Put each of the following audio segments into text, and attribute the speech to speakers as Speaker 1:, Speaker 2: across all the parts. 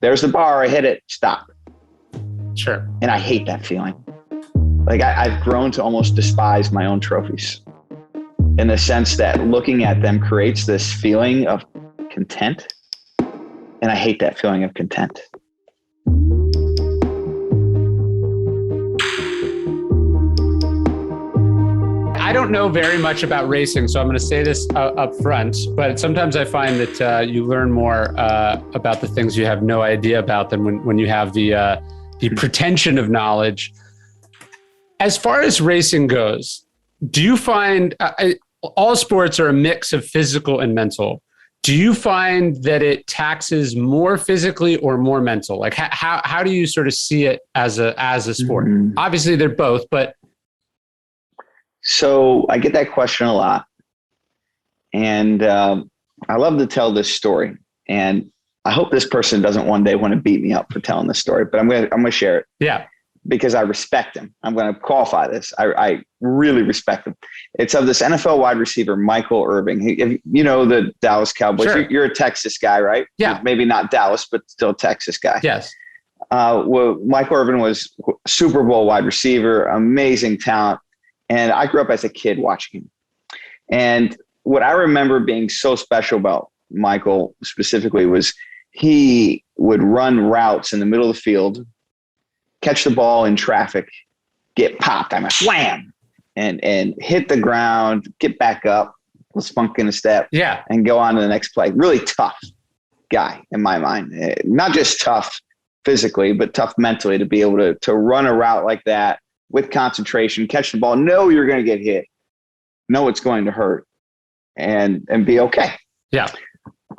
Speaker 1: there's the bar, I hit it, stop.
Speaker 2: Sure.
Speaker 1: And I hate that feeling. Like I've grown to almost despise my own trophies in the sense that looking at them creates this feeling of content. And I hate that feeling of content.
Speaker 2: I don't know very much about racing, so I'm going to say this up front, but sometimes I find that you learn more about the things you have no idea about than when you have the pretension of knowledge. As far as racing goes, do you find all sports are a mix of physical and mental? Do you find that it taxes more physically or more mental? Like how do you sort of see it as a sport? Mm-hmm. Obviously they're both, but.
Speaker 1: So I get that question a lot, and I love to tell this story, and I hope this person doesn't one day want to beat me up for telling this story, but I'm gonna share it.
Speaker 2: Yeah,
Speaker 1: because I respect him. I'm going to qualify this. I really respect him. It's of this NFL wide receiver, Michael Irvin. You know the Dallas Cowboys.
Speaker 2: Sure.
Speaker 1: You're a Texas guy, right?
Speaker 2: Yeah,
Speaker 1: maybe not Dallas, but still a Texas guy.
Speaker 2: Yes.
Speaker 1: Well, Michael Irvin was Super Bowl wide receiver, amazing talent. And I grew up as a kid watching him. And what I remember being so special about Michael specifically was he would run routes in the middle of the field, catch the ball in traffic, get popped, I'm a slam, and hit the ground, get back up, was funk in a step, and go on to the next play. Really tough guy in my mind. Not just tough physically, but tough mentally to be able to run a route like that with concentration, catch the ball, know you're going to get hit, know it's going to hurt, and be okay.
Speaker 2: Yeah.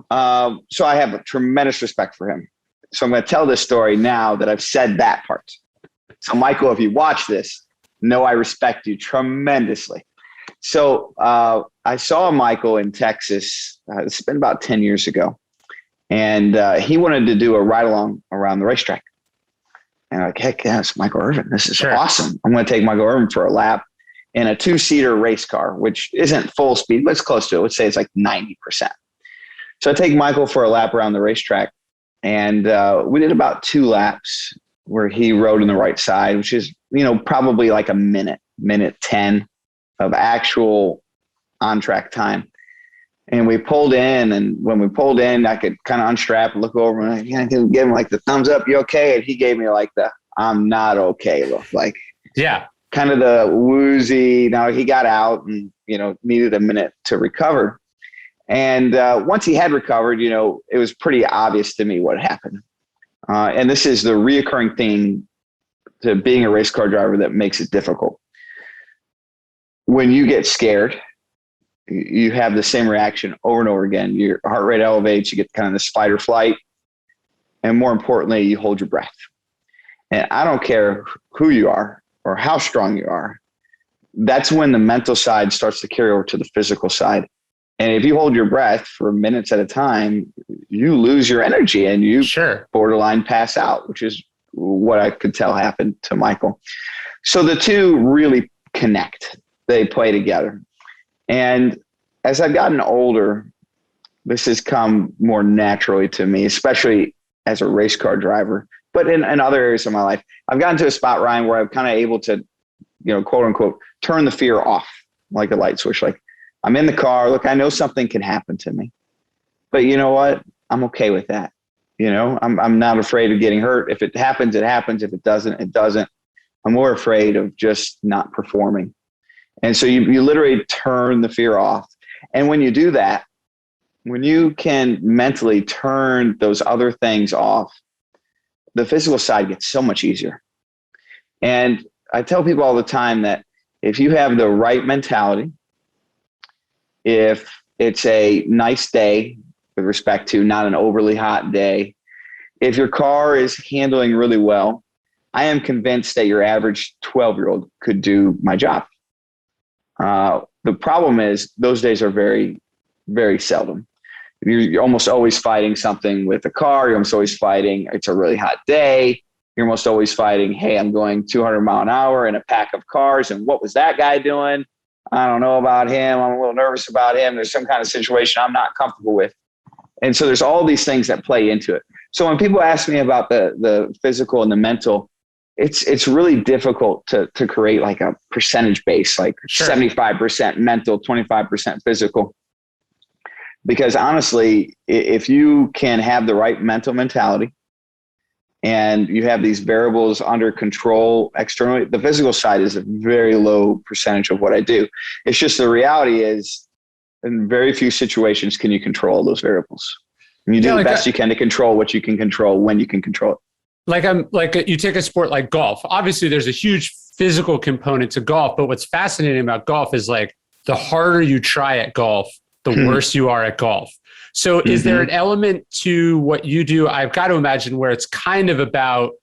Speaker 1: So I have a tremendous respect for him. So I'm going to tell this story now that I've said that part. So Michael, if you watch this, know I respect you tremendously. So I saw Michael in Texas. It's been about 10 years ago. And he wanted to do a ride along around the racetrack. And I'm like, heck yes, Michael Irvin. This is awesome. I'm going to take Michael Irvin for a lap in a 2-seater race car, which isn't full speed, but it's close to it. Let's say it's like 90%. So I take Michael for a lap around the racetrack. And we did about 2 laps where he rode on the right side, which is, probably like a minute 10 of actual on-track time. And we pulled in, and when we pulled in, I could kind of unstrap and look over and I could give him like the thumbs up, you okay? And he gave me like the I'm not okay look, like kind of the woozy. Now he got out and, needed a minute to recover. And once he had recovered, it was pretty obvious to me what happened. And this is the reoccurring thing to being a race car driver that makes it difficult. When you get scared, you have the same reaction over and over again. Your heart rate elevates, you get kind of this fight or flight. And more importantly, you hold your breath. And I don't care who you are or how strong you are. That's when the mental side starts to carry over to the physical side. And if you hold your breath for minutes at a time, you lose your energy and you borderline pass out, which is what I could tell happened to Michael. So the two really connect. They play together. And as I've gotten older, this has come more naturally to me, especially as a race car driver, but in other areas of my life. I've gotten to a spot, Ryan, where I'm kind of able to, quote unquote, turn the fear off like a light switch. Like, I'm in the car. Look, I know something can happen to me, but you know what? I'm okay with that. I'm not afraid of getting hurt. If it happens, it happens. If it doesn't, it doesn't. I'm more afraid of just not performing. And so you literally turn the fear off. And when you do that, when you can mentally turn those other things off, the physical side gets so much easier. And I tell people all the time that if you have the right mentality, if it's a nice day with respect to not an overly hot day, if your car is handling really well, I am convinced that your average 12-year-old could do my job. The problem is those days are very, very seldom. You're almost always fighting something with the car. You're almost always fighting, it's a really hot day. You're almost always fighting, hey, I'm going 200 mile an hour in a pack of cars. And what was that guy doing? I don't know about him. I'm a little nervous about him. There's some kind of situation I'm not comfortable with. And so there's all these things that play into it. So when people ask me about the physical and the mental, it's really difficult to create like a percentage base, like 75% mental, 25% physical. Because honestly, if you can have the right mental mentality and you have these variables under control externally, the physical side is a very low percentage of what I do. It's just the reality is in very few situations can you control those variables. And you do the best you can to control what you can control when you can control it.
Speaker 2: You take a sport like golf. Obviously, there's a huge physical component to golf, but what's fascinating about golf is like the harder you try at golf, the worse you are at golf. So is there an element to what you do? I've got to imagine where it's kind of about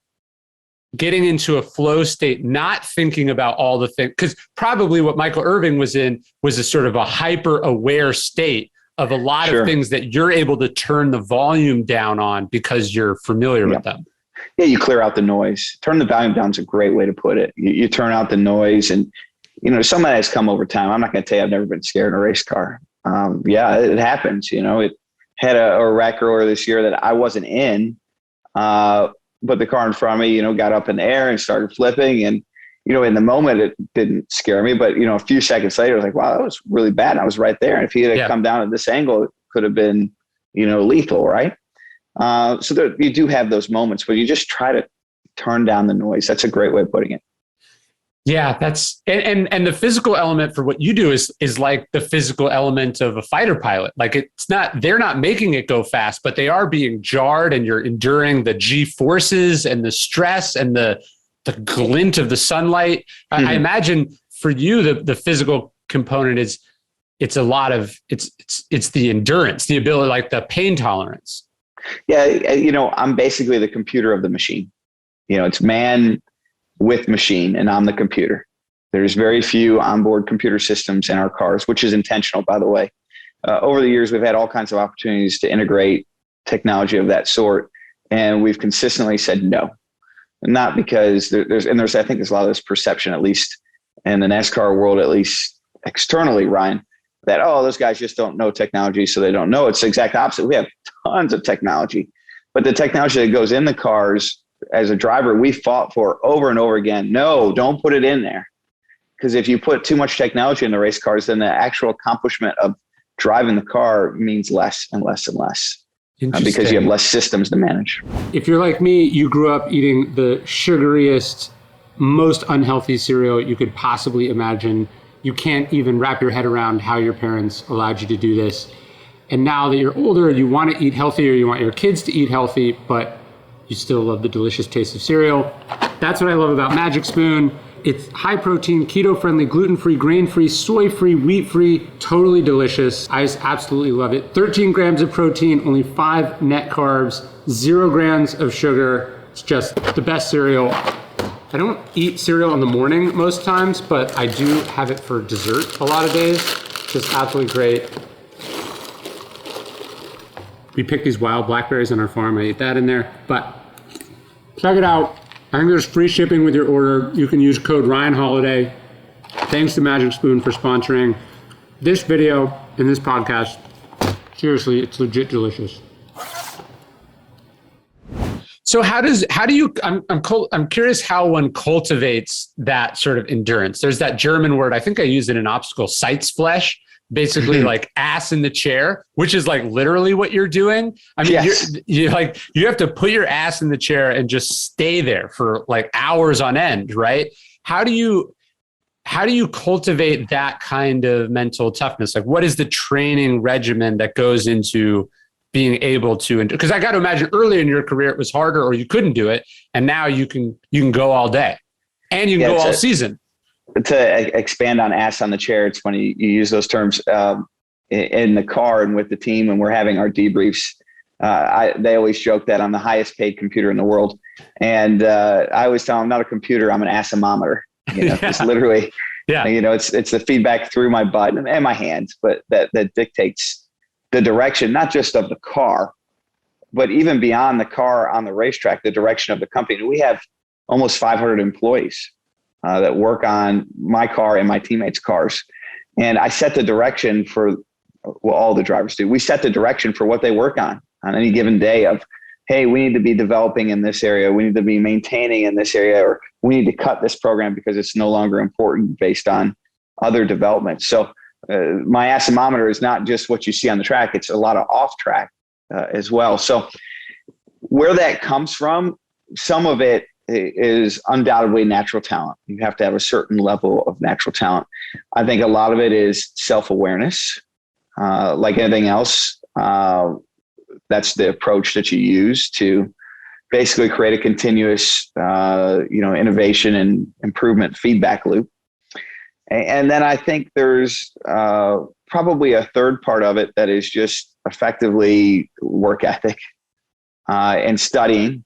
Speaker 2: getting into a flow state, not thinking about all the things, because probably what Michael Irving was in was a sort of a hyper aware state of a lot of things that you're able to turn the volume down on because you're familiar with them.
Speaker 1: Yeah, you clear out the noise. Turn the volume down is a great way to put it. You turn out the noise, and some of that has come over time. I'm not going to tell you I've never been scared in a race car. It happens. It had a wreck earlier this year that I wasn't in, but the car in front of me, got up in the air and started flipping. And, in the moment, it didn't scare me. But, a few seconds later, I was like, wow, that was really bad. And I was right there. And if he had come down at this angle, it could have been, lethal, right? So you do have those moments where you just try to turn down the noise. That's a great way of putting it.
Speaker 2: Yeah, that's and the physical element for what you do is like the physical element of a fighter pilot. Like they're not making it go fast, but they are being jarred, and you're enduring the G forces and the stress and the glint of the sunlight. I imagine for you the physical component is it's a lot of it's the endurance, the ability, like the pain tolerance.
Speaker 1: Yeah, I'm basically the computer of the machine. It's man with machine, and I'm the computer. There's very few onboard computer systems in our cars, which is intentional, by the way. Over the years, we've had all kinds of opportunities to integrate technology of that sort, and we've consistently said no. Not because I think there's a lot of this perception, at least in the NASCAR world, at least externally, Ryan, that, those guys just don't know technology, so they don't know. It's the exact opposite. We have tons of technology, but the technology that goes in the cars, as a driver, we fought for over and over again. No, don't put it in there. Because if you put too much technology in the race cars, then the actual accomplishment of driving the car means less and less and less. Because you have less systems to manage.
Speaker 2: If you're like me, you grew up eating the sugariest, most unhealthy cereal you could possibly imagine. You can't even wrap your head around how your parents allowed you to do this. And now that you're older, you want to eat healthier, you want your kids to eat healthy, but you still love the delicious taste of cereal. That's what I love about Magic Spoon. It's high protein, keto-friendly, gluten-free, grain-free, soy-free, wheat-free, totally delicious. I just absolutely love it. 13 grams of protein, only 5 net carbs, 0 grams of sugar. It's just the best cereal. I don't eat cereal in the morning most times, but I do have it for dessert a lot of days. Just absolutely great. We pick these wild blackberries on our farm. I eat that in there. But check it out. I think there's free shipping with your order. You can use code RyanHoliday. Thanks to Magic Spoon for sponsoring this video and this podcast. Seriously, it's legit delicious. So I'm curious how one cultivates that sort of endurance. There's that German word, I think I used it in obstacle, Sitzfleisch. Basically like ass in the chair, which is like literally what you're doing. I mean, you have to put your ass in the chair and just stay there for like hours on end, right? How do you cultivate that kind of mental toughness? Like, what is the training regimen that goes into being able to, because I got to imagine earlier in your career, it was harder or you couldn't do it. And now you can go all day and you can go all season.
Speaker 1: To expand on ass on the chair, it's funny you use those terms in the car and with the team when we're having our debriefs. They always joke that I'm the highest paid computer in the world. And I always tell them I'm not a computer, I'm an assometer. It's literally, it's the feedback through my butt and my hands, but that dictates the direction, not just of the car, but even beyond the car on the racetrack, the direction of the company. We have almost 500 employees that work on my car and my teammates' cars. And I set the direction for well, all the drivers do. We set the direction for what they work on any given day of, hey, we need to be developing in this area. We need to be maintaining in this area, or we need to cut this program because it's no longer important based on other developments. So my asymometer is not just what you see on the track. It's a lot of off track as well. So where that comes from, some of it is undoubtedly natural talent. You have to have a certain level of natural talent. I think a lot of it is self-awareness. Like anything else, that's the approach that you use to basically create a continuous, innovation and improvement feedback loop. And then I think there's probably a third part of it that is just effectively work ethic and studying.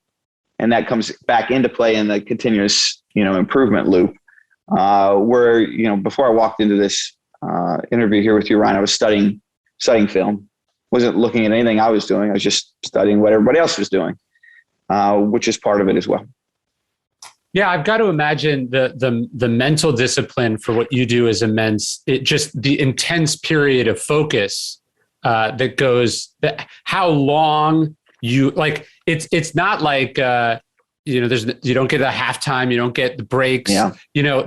Speaker 1: And that comes back into play in the continuous, improvement loop. Where, before I walked into this interview here with you, Ryan, I was studying film. Wasn't looking at anything I was doing. I was just studying what everybody else was doing, which is part of it as well.
Speaker 2: Yeah, I've got to imagine the mental discipline for what you do is immense. It just the intense period of focus that goes. How long you like? It's not like you don't get a halftime, you don't get the breaks.
Speaker 1: Yeah.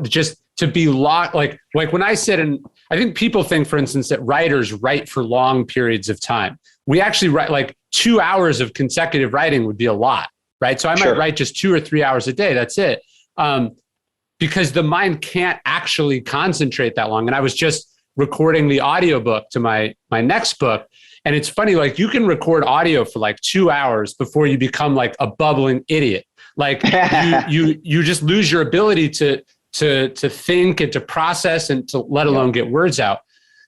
Speaker 2: Just to be locked. Like when I sit and I think people think, for instance, that writers write for long periods of time. We actually write like 2 hours of consecutive writing would be a lot, right? So I might write just 2 or 3 hours a day. That's it. Because the mind can't actually concentrate that long. And I was just recording the audiobook to my next book. And it's funny, like you can record audio for like 2 hours before you become like a bubbling idiot. Like you just lose your ability to think and to process and to let alone get words out.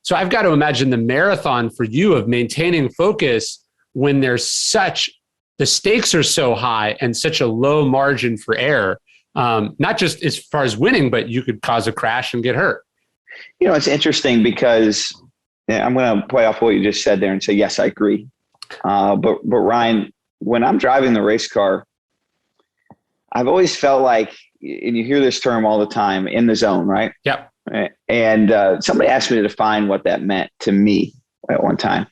Speaker 2: So I've got to imagine the marathon for you of maintaining focus when the stakes are so high and such a low margin for error, not just as far as winning, but you could cause a crash and get hurt.
Speaker 1: It's interesting because I'm going to play off what you just said there and say, yes, I agree. But Ryan, when I'm driving the race car, I've always felt like, and you hear this term all the time, in the zone, right?
Speaker 2: Yep.
Speaker 1: And somebody asked me to define what that meant to me at one time.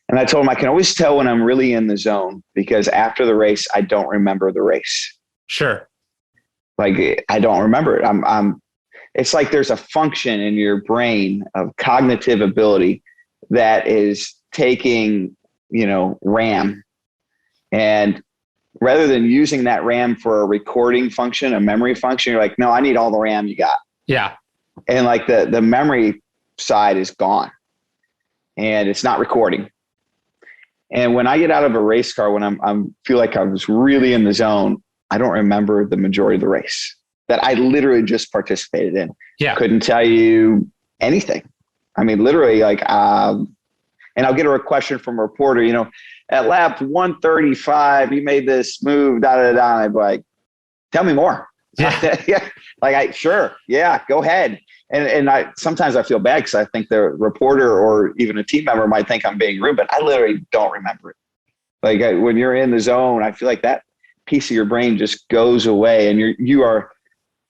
Speaker 1: And I told them I can always tell when I'm really in the zone because after the race, I don't remember the race.
Speaker 2: Sure.
Speaker 1: Like I don't remember it. It's like there's a function in your brain of cognitive ability that is taking, RAM, and rather than using that RAM for a recording function, a memory function, you're like, no, I need all the RAM you got.
Speaker 2: Yeah.
Speaker 1: And like the memory side is gone and it's not recording. And when I get out of a race car, when I'm feel like I was really in the zone, I don't remember the majority of the race that I literally just participated in.
Speaker 2: Yeah.
Speaker 1: Couldn't tell you anything. I mean, literally like, and I'll get a question from a reporter, at lap 135, you made this move, And I'd be like, tell me more.
Speaker 2: Yeah.
Speaker 1: Yeah, go ahead. And sometimes I feel bad because I think the reporter or even a team member might think I'm being rude, but I literally don't remember it. Like when you're in the zone, I feel like that piece of your brain just goes away and you are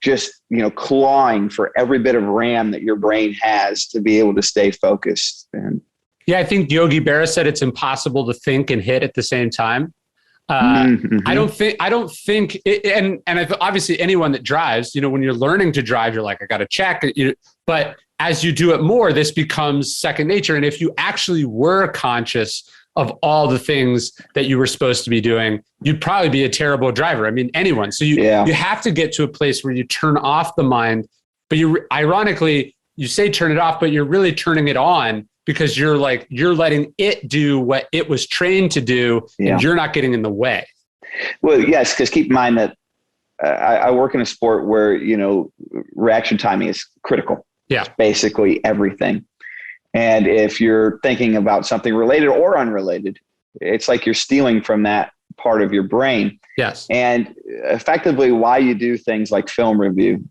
Speaker 1: just, clawing for every bit of RAM that your brain has to be able to stay focused. And
Speaker 2: yeah, I think Yogi Berra said it's impossible to think and hit at the same time. I don't think, and obviously anyone that drives, when you're learning to drive, you're like, I got to check. But as you do it more, this becomes second nature. And if you actually were conscious of all the things that you were supposed to be doing, you'd probably be a terrible driver. I mean, anyone. So you have to get to a place where you turn off the mind, but ironically, you say turn it off, but you're really turning it on because you're letting it do what it was trained to do and you're not getting in the way.
Speaker 1: Well, yes, because keep in mind that I work in a sport where, reaction timing is critical.
Speaker 2: Yeah.
Speaker 1: It's basically everything. And if you're thinking about something related or unrelated, it's like you're stealing from that part of your brain.
Speaker 2: Yes.
Speaker 1: And effectively why you do things like film review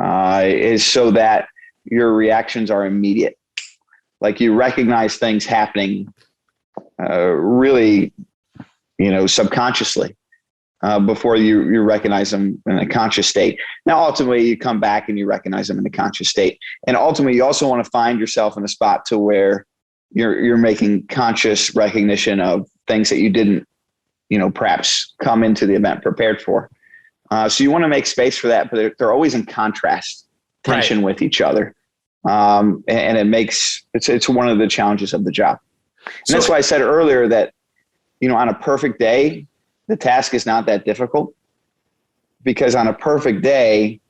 Speaker 1: is so that your reactions are immediate. Like you recognize things happening really, subconsciously before you recognize them in a conscious state. Now, ultimately, you come back and you recognize them in a conscious state. And ultimately, you also want to find yourself in a spot to where you're making conscious recognition of things that you didn't, perhaps come into the event prepared for. So you want to make space for that, but they're always in contrast, tension with each other. And it's one of the challenges of the job. And that's why I said earlier that, on a perfect day, the task is not that difficult, because on a perfect day,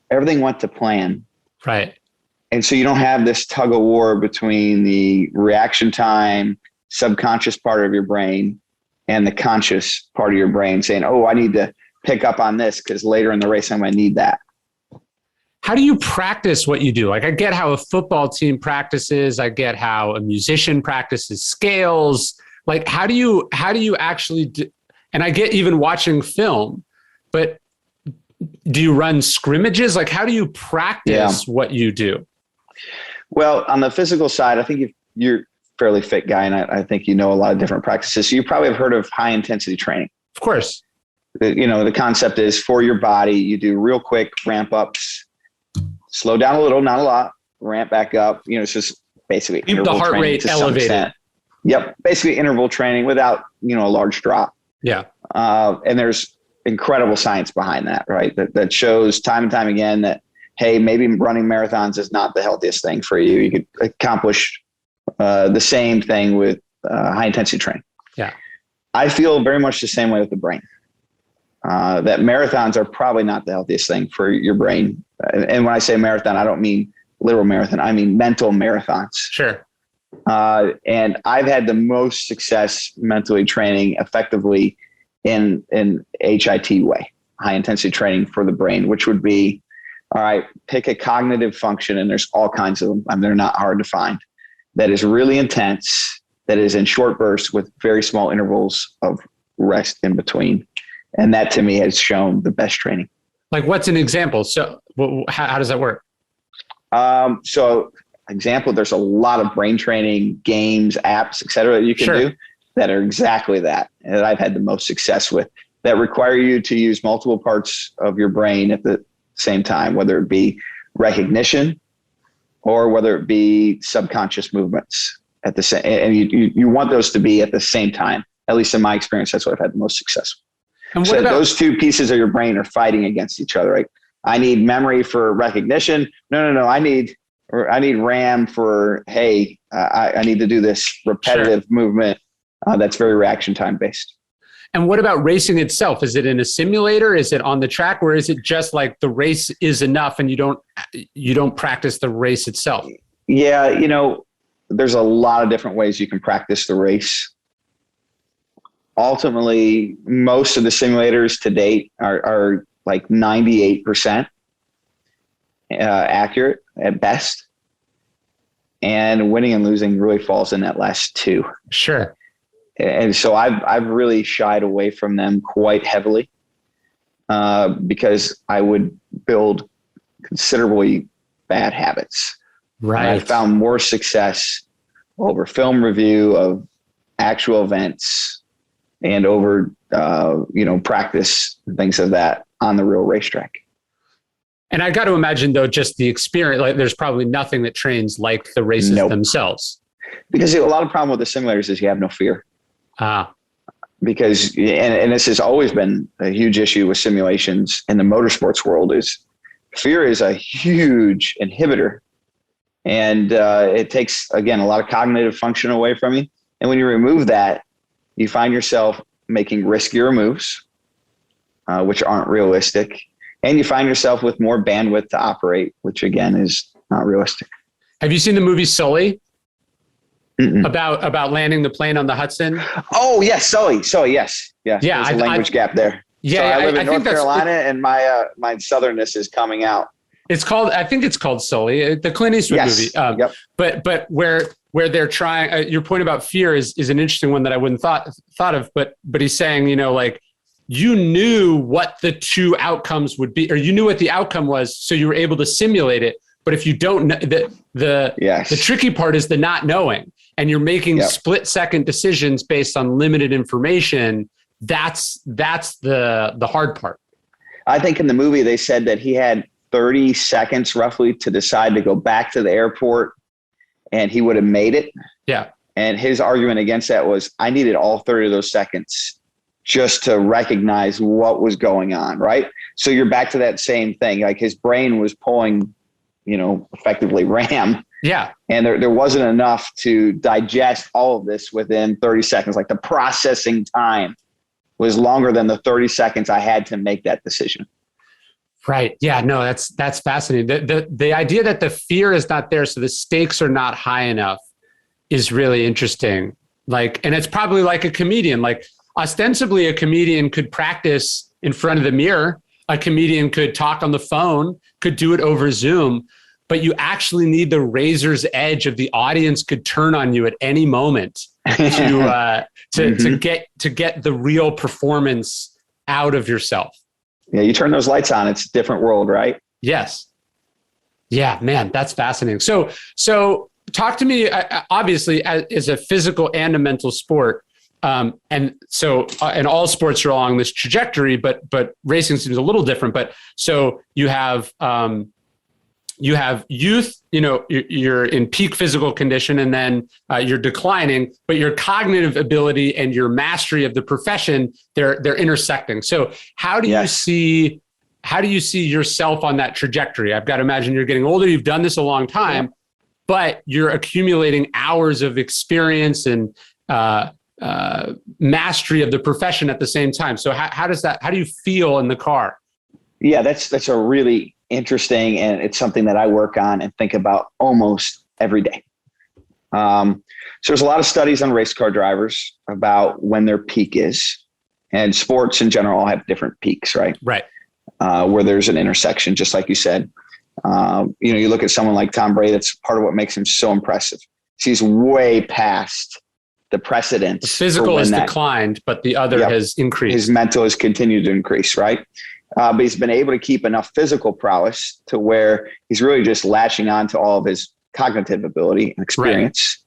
Speaker 1: everything went to plan.
Speaker 2: Right.
Speaker 1: And so you don't have this tug of war between the reaction time, subconscious part of your brain, and the conscious part of your brain saying, oh, I need to pick up on this because later in the race, I'm going to need that.
Speaker 2: How do you practice what you do? Like, I get how a football team practices. I get how a musician practices scales. Like, how do you actually do? And I get even watching film, but do you run scrimmages? Like, how do you practice what you do?
Speaker 1: Well, on the physical side, I think you're a fairly fit guy, and I think you know a lot of different practices. So you probably have heard of high intensity training.
Speaker 2: Of course.
Speaker 1: The concept is for your body, you do real quick ramp ups, slow down a little, not a lot, ramp back up. It's just basically
Speaker 2: keep the heart rate elevated.
Speaker 1: Yep. Basically interval training without, a large drop.
Speaker 2: Yeah.
Speaker 1: And there's incredible science behind that, right? That shows time and time again that, hey, maybe running marathons is not the healthiest thing for you. You could accomplish the same thing with high intensity training.
Speaker 2: Yeah.
Speaker 1: I feel very much the same way with the brain. That marathons are probably not the healthiest thing for your brain. And when I say marathon, I don't mean literal marathon. I mean mental marathons.
Speaker 2: Sure.
Speaker 1: And I've had the most success mentally training effectively in HIT way, high intensity training for the brain, which would be, all right, pick a cognitive function, and there's all kinds of them. I mean, they're not hard to find. That is really intense, that is in short bursts with very small intervals of rest in between. And that to me has shown the best training.
Speaker 2: Like, what's an example? So how does that work?
Speaker 1: So example, there's a lot of brain training games, apps, et cetera, that you can do that are exactly that. And that I've had the most success with, that require you to use multiple parts of your brain at the same time, whether it be recognition or whether it be subconscious movements at the same, and you want those to be at the same time. At least in my experience, that's what I've had the most success with. And so those two pieces of your brain are fighting against each other, right? I need memory for recognition. No. I need RAM for, hey, I need to do this repetitive movement that's very reaction time based.
Speaker 2: And what about racing itself? Is it in a simulator? Is it on the track? Or is it just like the race is enough and you don't practice the race itself?
Speaker 1: Yeah, there's a lot of different ways you can practice the race. Ultimately, most of the simulators to date are like 98% accurate at best. And winning and losing really falls in that last two.
Speaker 2: Sure.
Speaker 1: And so I've really shied away from them quite heavily because I would build considerably bad habits.
Speaker 2: Right.
Speaker 1: And I found more success over film review of actual events and over, practice and things of that on the real racetrack.
Speaker 2: And I got to imagine, though, just the experience, like there's probably nothing that trains like the races themselves. Because
Speaker 1: a lot of problem with the simulators is you have no fear. Because, and this has always been a huge issue with simulations in the motorsports world, is fear is a huge inhibitor. And it takes, again, a lot of cognitive function away from you. And when you remove that, you find yourself making riskier moves, which aren't realistic. And you find yourself with more bandwidth to operate, which again is not realistic.
Speaker 2: Have you seen the movie Sully? About landing the plane on the Hudson?
Speaker 1: Oh yes, Sully, yes. Yeah. There's a language gap there.
Speaker 2: Yeah,
Speaker 1: so I live in North Carolina, and my southernness is coming out.
Speaker 2: I think it's called Sully, the Clint Eastwood movie.
Speaker 1: Yep.
Speaker 2: But where they're trying, your point about fear is an interesting one that I wouldn't thought of. But he's saying, you knew what the two outcomes would be, or you knew what the outcome was, so you were able to simulate it. But if you don't know, the tricky part is the not knowing, and you're making split-second decisions based on limited information. That's the hard part.
Speaker 1: I think in the movie they said that he had 30 seconds roughly to decide to go back to the airport, and he would have made it.
Speaker 2: Yeah.
Speaker 1: And his argument against that was, I needed all 30 of those seconds just to recognize what was going on, right? So you're back to that same thing. Like his brain was pulling, effectively RAM.
Speaker 2: Yeah.
Speaker 1: And there wasn't enough to digest all of this within 30 seconds. Like the processing time was longer than the 30 seconds I had to make that decision.
Speaker 2: Right. Yeah, no, that's fascinating. The idea that the fear is not there, so the stakes are not high enough, is really interesting. And it's probably like a comedian. Like ostensibly a comedian could practice in front of the mirror. A comedian could talk on the phone, could do it over Zoom, but you actually need the razor's edge of the audience could turn on you at any moment to get the real performance out of yourself.
Speaker 1: Yeah, you turn those lights on, it's a different world, right?
Speaker 2: Yes. Yeah, man, that's fascinating. So talk to me, obviously, as a physical and a mental sport. And all sports are along this trajectory, but racing seems a little different. But so you have youth, you're in peak physical condition, and then you're declining, but your cognitive ability and your mastery of the profession, they're intersecting. So how do you see yourself on that trajectory? I've got to imagine you're getting older. You've done this a long time, but you're accumulating hours of experience and mastery of the profession at the same time. So how do you feel in the car?
Speaker 1: Yeah, that's a really interesting, and it's something that I work on and think about almost every day. So there's a lot of studies on race car drivers about when their peak is, and sports in general all have different peaks, right?
Speaker 2: Right.
Speaker 1: Where there's an intersection, just like you said. You look at someone like Tom Brady, that's part of what makes him so impressive. He's way past the precedent.
Speaker 2: The physical has declined, but the other has increased.
Speaker 1: His mental has continued to increase, right? But he's been able to keep enough physical prowess to where he's really just latching on to all of his cognitive ability and experience,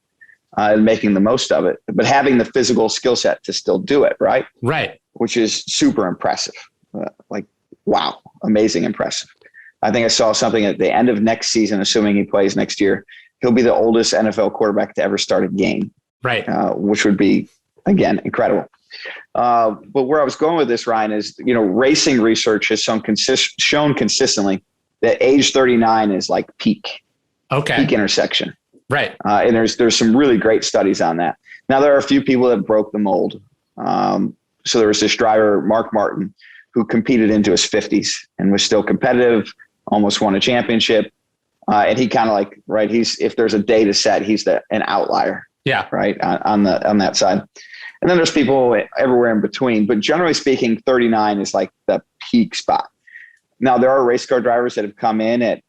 Speaker 1: and making the most of it, but having the physical skill set to still do it, right?
Speaker 2: Right.
Speaker 1: Which is super impressive. Wow, amazing impressive. I think I saw something at the end of next season, assuming he plays next year, he'll be the oldest NFL quarterback to ever start a game.
Speaker 2: Right.
Speaker 1: Which would be, again, incredible. But where I was going with this, Ryan, is, racing research has shown consistently that age 39 is like peak intersection.
Speaker 2: Right.
Speaker 1: And there's some really great studies on that. Now, there are a few people that broke the mold. So there was this driver, Mark Martin, who competed into his 50s and was still competitive, almost won a championship. And he kind of if there's a data set, he's an outlier.
Speaker 2: Yeah.
Speaker 1: Right. On that side. And then there's people everywhere in between, but generally speaking, 39 is like the peak spot. Now, there are race car drivers that have come in at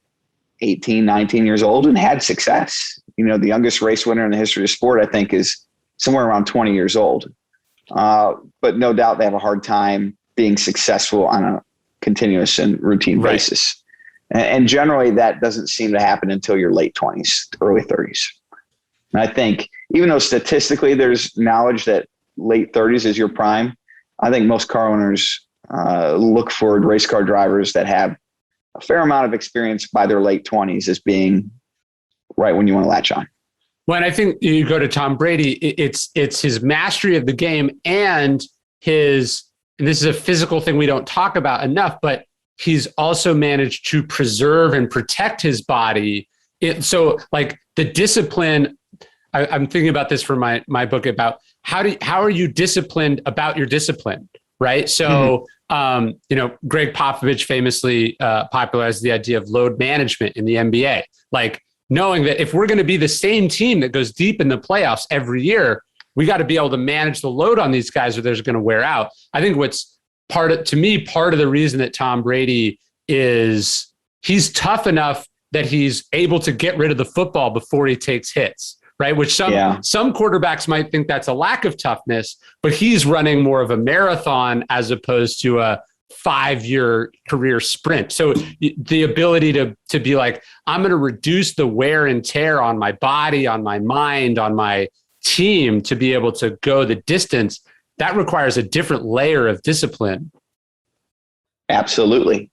Speaker 1: 18, 19 years old and had success. The youngest race winner in the history of sport, I think, is somewhere around 20 years old. But no doubt they have a hard time being successful on a continuous and routine basis. And generally that doesn't seem to happen until your late 20s, early 30s. And I think even though statistically there's knowledge that late 30s is your prime, I think most car owners look for race car drivers that have a fair amount of experience by their late 20s as being right when you want to latch on.
Speaker 2: Well, and I think you go to Tom Brady, it's his mastery of the game and this is a physical thing we don't talk about enough, but he's also managed to preserve and protect his body. So like the discipline, I'm thinking about this for my book about how are you disciplined about your discipline, right? So, Greg Popovich famously popularized the idea of load management in the NBA, like knowing that if we're going to be the same team that goes deep in the playoffs every year, we got to be able to manage the load on these guys or they're going to wear out. I think what's part of the reason that Tom Brady he's tough enough that he's able to get rid of the football before he takes hits, right? Which some quarterbacks might think that's a lack of toughness, but he's running more of a marathon as opposed to a 5-year career sprint. So the ability to be like, I'm going to reduce the wear and tear on my body, on my mind, on my team to be able to go the distance, that requires a different layer of discipline.
Speaker 1: Absolutely.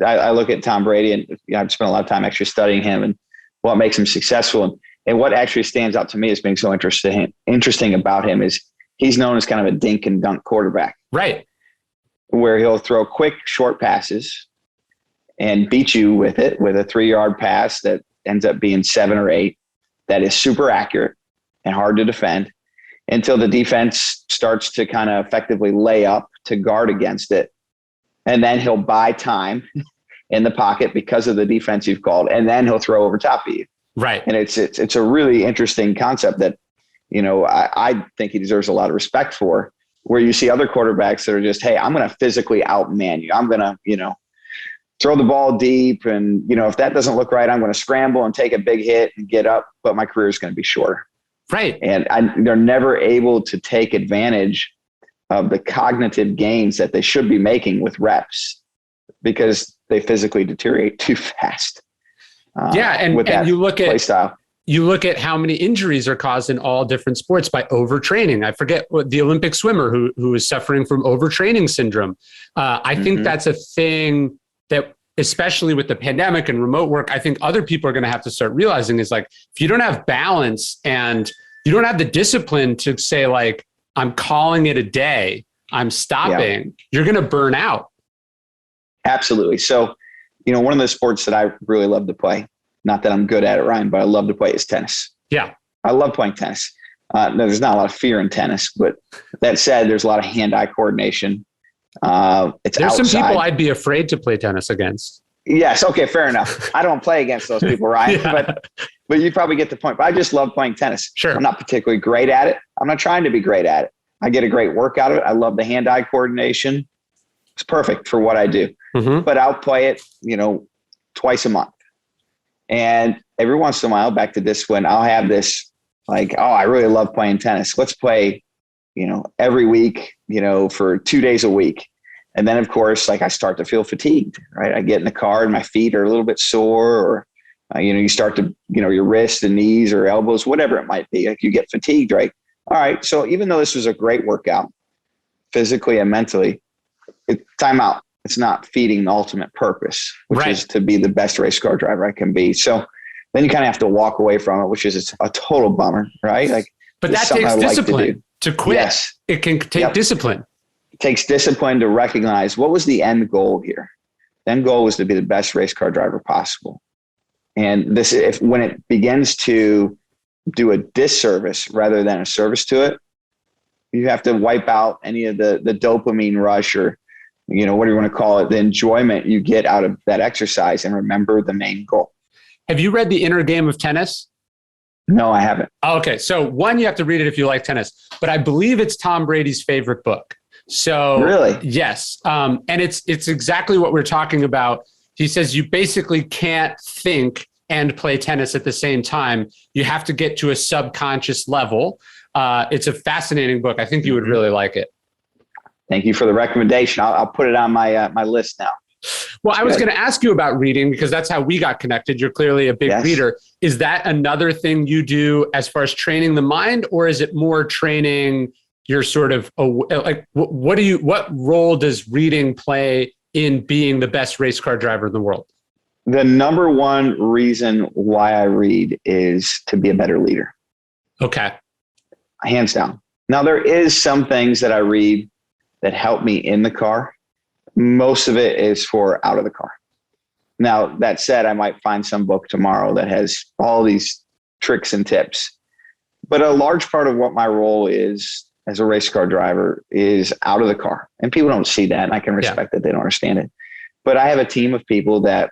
Speaker 1: I look at Tom Brady and I've spent a lot of time actually studying him and what makes him successful. And And what actually stands out to me as being so interesting about him is he's known as kind of a dink and dunk quarterback.
Speaker 2: Right.
Speaker 1: Where he'll throw quick, short passes and beat you with it with a 3-yard pass that ends up being 7 or 8. That is super accurate and hard to defend until the defense starts to kind of effectively lay up to guard against it. And then he'll buy time in the pocket because of the defense you've called, and then he'll throw over top of you.
Speaker 2: Right.
Speaker 1: And it's a really interesting concept that, I think he deserves a lot of respect for, where you see other quarterbacks that are just, hey, I'm going to physically outman you. I'm going to, throw the ball deep. And, if that doesn't look right, I'm going to scramble and take a big hit and get up, but my career is going to be shorter.
Speaker 2: Right.
Speaker 1: And they're never able to take advantage of the cognitive gains that they should be making with reps because they physically deteriorate too fast.
Speaker 2: And you look
Speaker 1: play style.
Speaker 2: You look at how many injuries are caused in all different sports by overtraining. I forget what the Olympic swimmer who is suffering from overtraining syndrome. I think that's a thing that, especially with the pandemic and remote work, I think other people are going to have to start realizing is like, if you don't have balance and you don't have the discipline to say like, I'm calling it a day, I'm stopping, you're going to burn out.
Speaker 1: Absolutely. So, one of the sports that I really love to play, not that I'm good at it, Ryan, but I love to play is tennis.
Speaker 2: Yeah.
Speaker 1: I love playing tennis. There's not a lot of fear in tennis, but that said, there's a lot of hand-eye coordination. There's
Speaker 2: outside. Some people I'd be afraid to play tennis against.
Speaker 1: Yes. Okay. Fair enough. I don't play against those people, Ryan, but you probably get the point. But I just love playing tennis.
Speaker 2: Sure.
Speaker 1: I'm not particularly great at it. I'm not trying to be great at it. I get a great work out of it. I love the hand-eye coordination. It's perfect for what I do. But I'll play it, twice a month. And every once in a while, back to discipline, I'll have this like, oh, I really love playing tennis. Let's play, every week, for 2 days a week. And then, of course, like I start to feel fatigued, right? I get in the car and my feet are a little bit sore, or, you start to, your wrists and knees or elbows, whatever it might be. Like you get fatigued, right? All right. So even though this was a great workout, physically and mentally, time out. It's not feeding the ultimate purpose, which is to be the best race car driver I can be. So then you kind of have to walk away from it, which is a total bummer, right?
Speaker 2: But that takes discipline to quit. Yes. It can take discipline.
Speaker 1: It takes discipline to recognize what was the end goal here. The end goal was to be the best race car driver possible. And when it begins to do a disservice rather than a service to it, you have to wipe out any of the dopamine rush or, what do you want to call it? The enjoyment you get out of that exercise and remember the main goal.
Speaker 2: Have you read The Inner Game of Tennis?
Speaker 1: No, I haven't.
Speaker 2: Okay. So one, you have to read it if you like tennis, but I believe it's Tom Brady's favorite book. So
Speaker 1: really?
Speaker 2: Yes. And it's exactly what we're talking about. He says you basically can't think and play tennis at the same time. You have to get to a subconscious level. It's a fascinating book. I think you would really like it.
Speaker 1: Thank you for the recommendation. I'll put it on my list now.
Speaker 2: Well, I was going to ask you about reading because that's how we got connected. You're clearly a big reader. Is that another thing you do as far as training the mind, or is it more training your sort of like what role does reading play in being the best race car driver in the world?
Speaker 1: The number one reason why I read is to be a better leader.
Speaker 2: Okay.
Speaker 1: Hands down. Now, there is some things that I read that help me in the car. Most of it is for out of the car. Now, that said, I might find some book tomorrow that has all these tricks and tips. But a large part of what my role is as a race car driver is out of the car. And people don't see that, and I can respect that they don't understand it. But I have a team of people that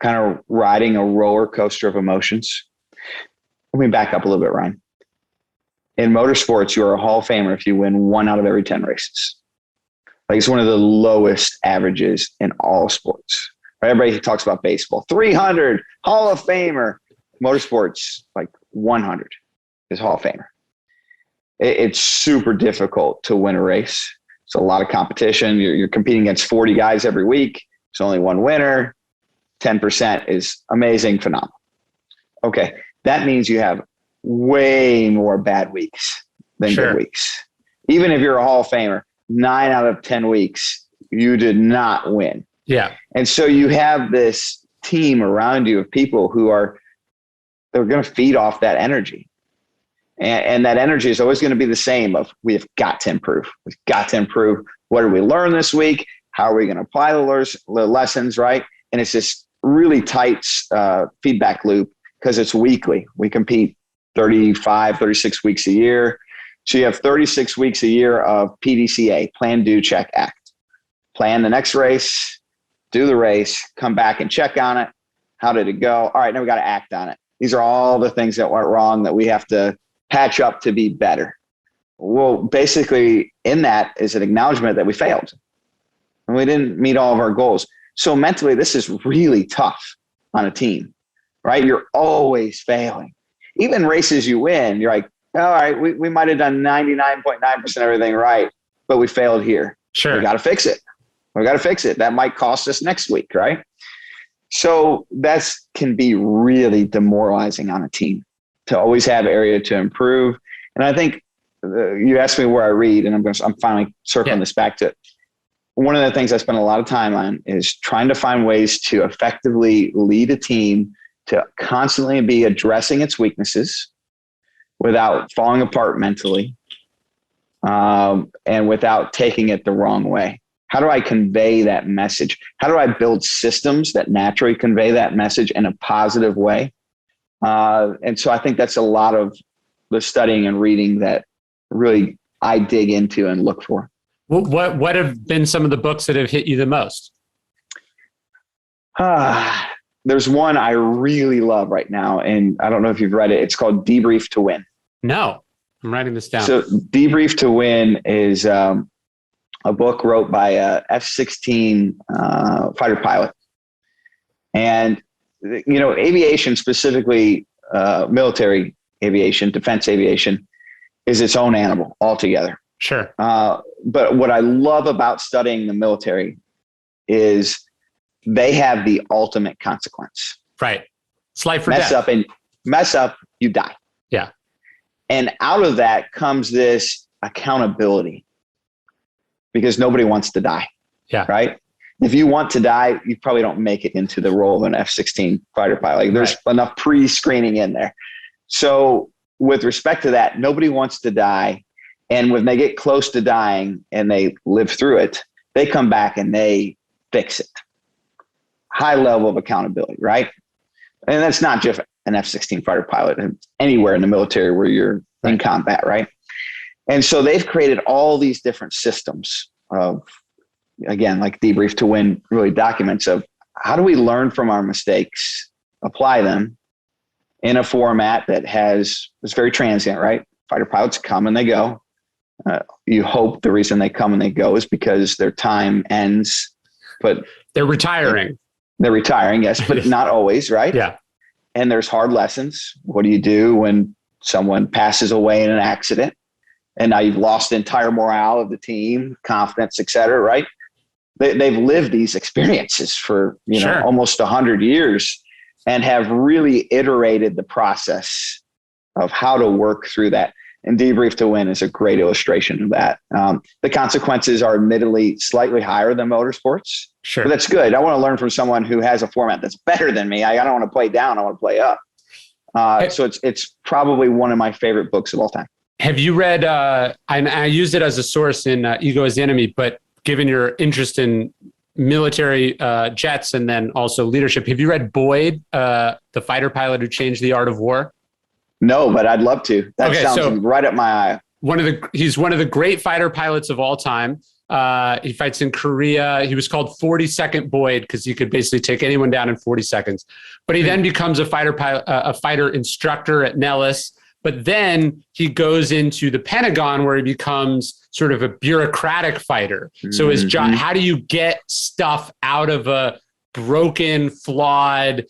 Speaker 1: kind of riding a roller coaster of emotions. Let me back up a little bit, Ryan. In motorsports, you're a Hall of Famer if you win 1 out of every 10 races. Like it's one of the lowest averages in all sports. Right? Everybody talks about baseball. 300, Hall of Famer. Motorsports, like 100 is Hall of Famer. It's super difficult to win a race. It's a lot of competition. You're competing against 40 guys every week. There's only one winner. 10% is amazing, phenomenal. Okay, that means you have way more bad weeks than good weeks. Even if you're a Hall of Famer, 9 out of 10 weeks, you did not win.
Speaker 2: Yeah.
Speaker 1: And so you have this team around you of people who are they're going to feed off that energy. And that energy is always going to be the same of we've got to improve. We've got to improve. What did we learn this week? How are we going to apply the lessons, right? And it's this really tight feedback loop because it's weekly. We compete 35, 36 weeks a year. So you have 36 weeks a year of PDCA, plan, do, check, act. Plan the next race, do the race, come back and check on it. How did it go? All right, now we got to act on it. These are all the things that went wrong that we have to patch up to be better. Well, basically in that is an acknowledgement that we failed and we didn't meet all of our goals. So mentally, this is really tough on a team, right? You're always failing. Even races you win, you're like, all right, we might have done 99.9% everything right, but we failed here.
Speaker 2: Sure.
Speaker 1: We got to fix it. We got to fix it. That might cost us next week, right? So that can be really demoralizing on a team to always have area to improve. And I think you asked me where I read, and I'm finally circling this back to it. One of the things I spend a lot of time on is trying to find ways to effectively lead a team to constantly be addressing its weaknesses without falling apart mentally, and without taking it the wrong way. How do I convey that message? How do I build systems that naturally convey that message in a positive way? And so I think that's a lot of the studying and reading that really I dig into and look for.
Speaker 2: What have been some of the books that have hit you the most?
Speaker 1: There's one I really love right now, and I don't know if you've read it. It's called Debrief to Win.
Speaker 2: No, I'm writing this down.
Speaker 1: So Debrief to Win is a book wrote by a F-16 fighter pilot. And, aviation, specifically military aviation, defense aviation, is its own animal altogether.
Speaker 2: Sure.
Speaker 1: But what I love about studying the military is they have the ultimate consequence.
Speaker 2: Right. It's life or death.
Speaker 1: Mess up, you die.
Speaker 2: Yeah.
Speaker 1: And out of that comes this accountability because nobody wants to die.
Speaker 2: Yeah.
Speaker 1: Right. If you want to die, you probably don't make it into the role of an F-16 fighter pilot. Like, there's enough pre-screening in there. So with respect to that, nobody wants to die. And when they get close to dying and they live through it, they come back and they fix it. High level of accountability, right? And that's not just an F-16 fighter pilot, anywhere in the military where you're in combat, right? And so they've created all these different systems of, again, like Debrief to Win really documents of how do we learn from our mistakes, apply them in a format that is very transient, right? Fighter pilots come and they go. You hope the reason they come and they go is because their time ends, but
Speaker 2: they're retiring.
Speaker 1: They're retiring, yes, but not always, right?
Speaker 2: Yeah.
Speaker 1: And there's hard lessons. What do you do when someone passes away in an accident and now you've lost the entire morale of the team, confidence, et cetera, right? They've lived these experiences for almost 100 years and have really iterated the process of how to work through that. And Debrief to Win is a great illustration of that. The consequences are admittedly slightly higher than motorsports.
Speaker 2: Sure.
Speaker 1: But that's good. I want to learn from someone who has a format that's better than me. I don't want to play down. I want to play up. So it's probably one of my favorite books of all time.
Speaker 2: Have you read, I used it as a source in Ego is the Enemy, but given your interest in military jets and then also leadership, have you read Boyd, the fighter pilot who changed the art of war?
Speaker 1: No, but I'd love to. That sounds right up my eye.
Speaker 2: He's one of the great fighter pilots of all time. He fights in Korea. He was called 42nd Boyd because he could basically take anyone down in 40 seconds. But he then becomes a fighter instructor at Nellis. But then he goes into the Pentagon where he becomes sort of a bureaucratic fighter. So his job, how do you get stuff out of a broken, flawed,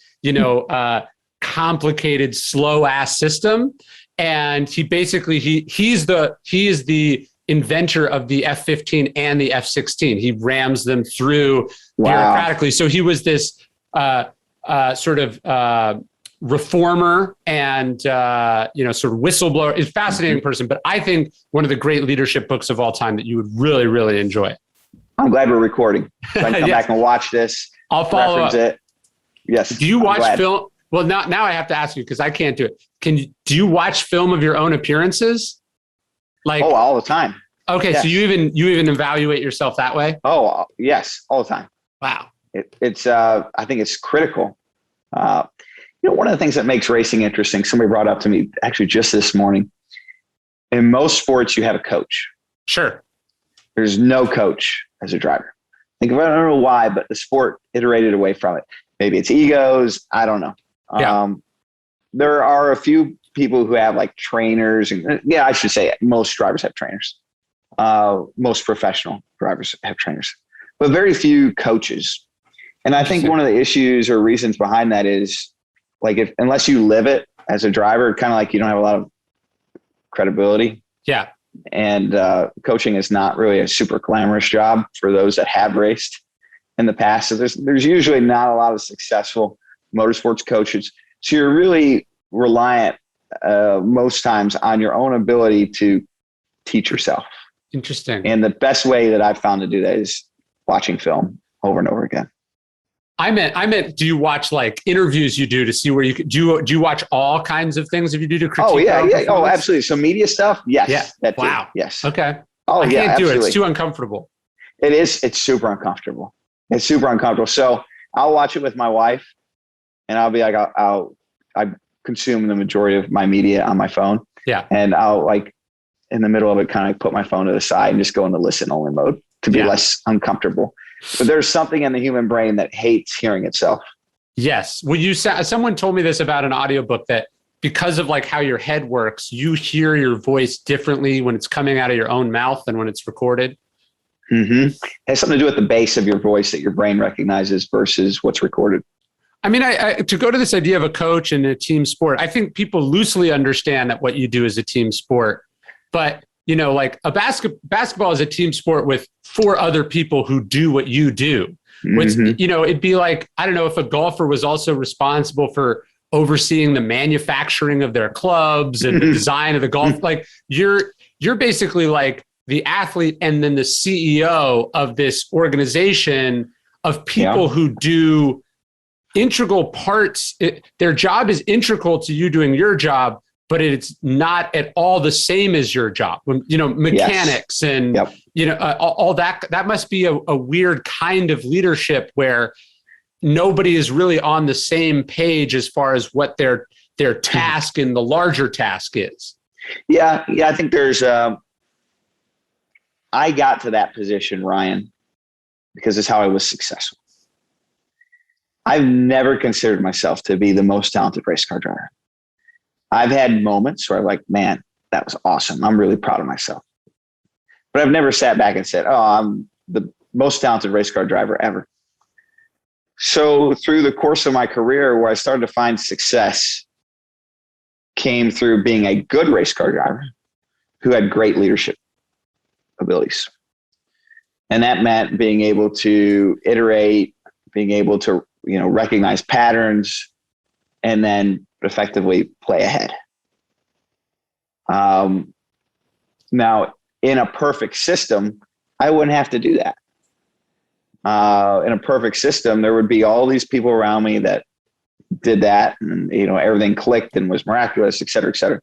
Speaker 2: complicated, slow ass system? And he basically, he is the inventor of the F-15 and the F-16. He rams them through bureaucratically. So he was this sort of reformer and sort of whistleblower. Is a fascinating person, but I think one of the great leadership books of all time that you would really, really enjoy.
Speaker 1: I'm glad we're recording. So I can come back and watch this.
Speaker 2: I'll follow up.
Speaker 1: It. Yes.
Speaker 2: Do you watch film? Well, now I have to ask you because I can't do it. Do you watch film of your own appearances? Like,
Speaker 1: all the time.
Speaker 2: Okay, yes. So you even evaluate yourself that way?
Speaker 1: Oh, yes, all the time.
Speaker 2: Wow.
Speaker 1: It's I think it's critical. One of the things that makes racing interesting, somebody brought up to me actually just this morning. In most sports, you have a coach.
Speaker 2: Sure.
Speaker 1: There's no coach as a driver. I don't know why, but the sport iterated away from it. Maybe it's egos. I don't know.
Speaker 2: Yeah.
Speaker 1: There are a few people who have like trainers. And I should say most drivers have trainers. Most professional drivers have trainers, but very few coaches. And I think one of the issues or reasons behind that is like unless you live it as a driver, kind of like you don't have a lot of credibility.
Speaker 2: Yeah.
Speaker 1: And coaching is not really a super glamorous job for those that have raced in the past. So there's usually not a lot of successful motorsports coaches. So you're really reliant most times on your own ability to teach yourself.
Speaker 2: Interesting.
Speaker 1: And the best way that I've found to do that is watching film over and over again.
Speaker 2: I meant, do you watch like interviews you do to see where you could do you watch all kinds of things if you do to critique?
Speaker 1: Oh, yeah. Oh, absolutely. So media stuff. Yes.
Speaker 2: Yeah. Wow.
Speaker 1: Yes.
Speaker 2: Okay.
Speaker 1: Oh,
Speaker 2: I can't do
Speaker 1: absolutely.
Speaker 2: it. It's too uncomfortable.
Speaker 1: It is. It's super uncomfortable. So I'll watch it with my wife and I'll be like, I consume the majority of my media on my phone.
Speaker 2: Yeah.
Speaker 1: And I'll like in the middle of it, kind of put my phone to the side and just go into listen only mode to be less uncomfortable. But there's something in the human brain that hates hearing itself.
Speaker 2: Yes. Well, someone told me this about an audiobook that because of like how your head works, you hear your voice differently when it's coming out of your own mouth than when it's recorded.
Speaker 1: Mm-hmm. It has something to do with the bass of your voice that your brain recognizes versus what's recorded.
Speaker 2: I mean, to go to this idea of a coach and a team sport, I think people loosely understand that what you do is a team sport, but like a basketball is a team sport with 4 other people who do what you do. Which, it'd be like, I don't know if a golfer was also responsible for overseeing the manufacturing of their clubs and the design of the golf. Like you're basically like the athlete and then the CEO of this organization of people who do integral parts. Their job is integral to you doing your job, but it's not at all the same as your job. Mechanics and, all that. That must be a weird kind of leadership where nobody is really on the same page as far as what their task and the larger task is.
Speaker 1: Yeah. I think there's, I got to that position, Ryan, because it's how I was successful. I've never considered myself to be the most talented race car driver. I've had moments where I'm like, man, that was awesome. I'm really proud of myself. But I've never sat back and said, oh, I'm the most talented race car driver ever. So through the course of my career, where I started to find success came through being a good race car driver who had great leadership abilities. And that meant being able to iterate, being able to, recognize patterns, and then effectively play ahead. Now, in a perfect system, I wouldn't have to do that. In a perfect system, there would be all these people around me that did that, and everything clicked and was miraculous, et cetera, et cetera.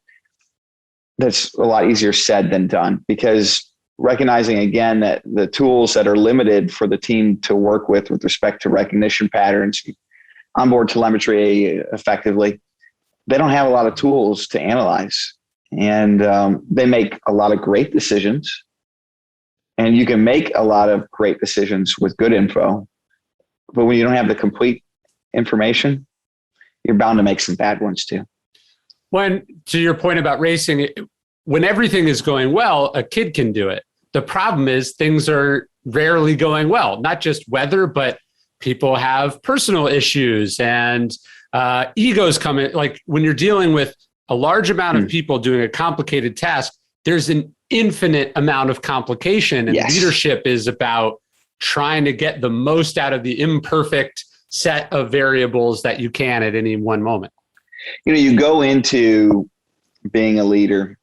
Speaker 1: That's a lot easier said than done, because recognizing again that the tools that are limited for the team to work with respect to recognition patterns, onboard telemetry effectively, they don't have a lot of tools to analyze, and they make a lot of great decisions, and you can make a lot of great decisions with good info, but when you don't have the complete information, you're bound to make some bad ones too.
Speaker 2: When, to your point about racing, when everything is going well, a kid can do it. The problem is things are rarely going well, not just weather, but people have personal issues and egos come in. Like when you're dealing with a large amount of people doing a complicated task, there's an infinite amount of complication, and leadership is about trying to get the most out of the imperfect set of variables that you can at any one moment.
Speaker 1: You go into being a leader,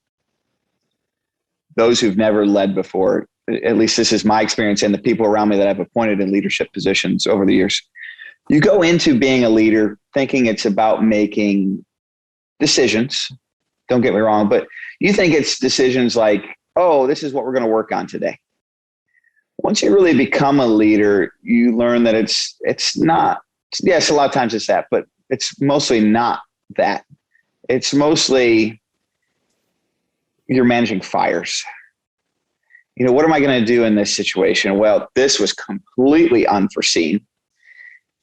Speaker 1: those who've never led before, at least this is my experience and the people around me that I've appointed in leadership positions over the years, You go into being a leader thinking it's about making decisions. Don't get me wrong, but you think it's decisions like, oh, this is what we're going to work on today. Once you really become a leader, you learn that it's not, yes, a lot of times it's that, but it's mostly not that. It's mostly you're managing fires. What am I going to do in this situation? Well, this was completely unforeseen.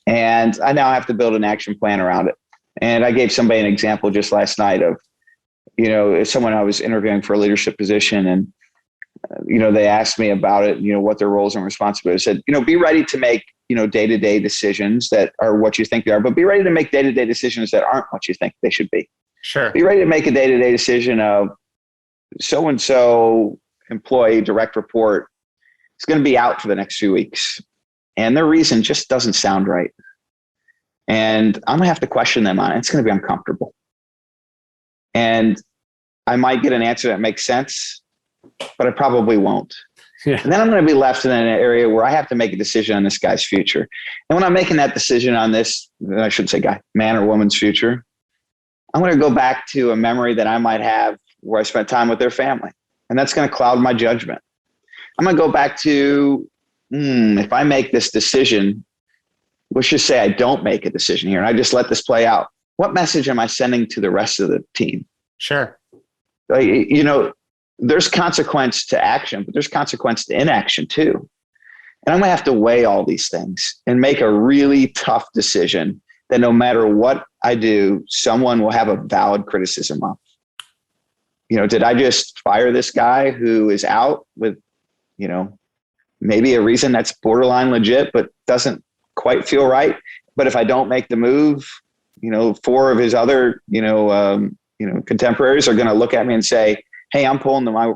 Speaker 1: And I now have to build an action plan around it. And I gave somebody an example just last night of, someone I was interviewing for a leadership position, and, they asked me about it, what their roles and responsibilities. I said, be ready to make, day-to-day decisions that are what you think they are, but be ready to make day-to-day decisions that aren't what you think they should be.
Speaker 2: Sure.
Speaker 1: Be ready to make a day-to-day decision of so-and-so employee, direct report is going to be out for the next few weeks. And their reason just doesn't sound right. And I'm going to have to question them on it. It's going to be uncomfortable. And I might get an answer that makes sense, but I probably won't. Yeah. And then I'm going to be left in an area where I have to make a decision on this guy's future. And when I'm making that decision on this, I shouldn't say guy, man or woman's future, I'm going to go back to a memory that I might have where I spent time with their family. And that's going to cloud my judgment. I'm going to go back to, if I make this decision, let's just say I don't make a decision here and I just let this play out. What message am I sending to the rest of the team?
Speaker 2: Sure.
Speaker 1: There's consequence to action, but there's consequence to inaction too. And I'm going to have to weigh all these things and make a really tough decision that no matter what I do, someone will have a valid criticism of. Did I just fire this guy who is out with, maybe a reason that's borderline legit, but doesn't quite feel right? But if I don't make the move, 4 of his other, contemporaries are going to look at me and say, hey, I'm pulling my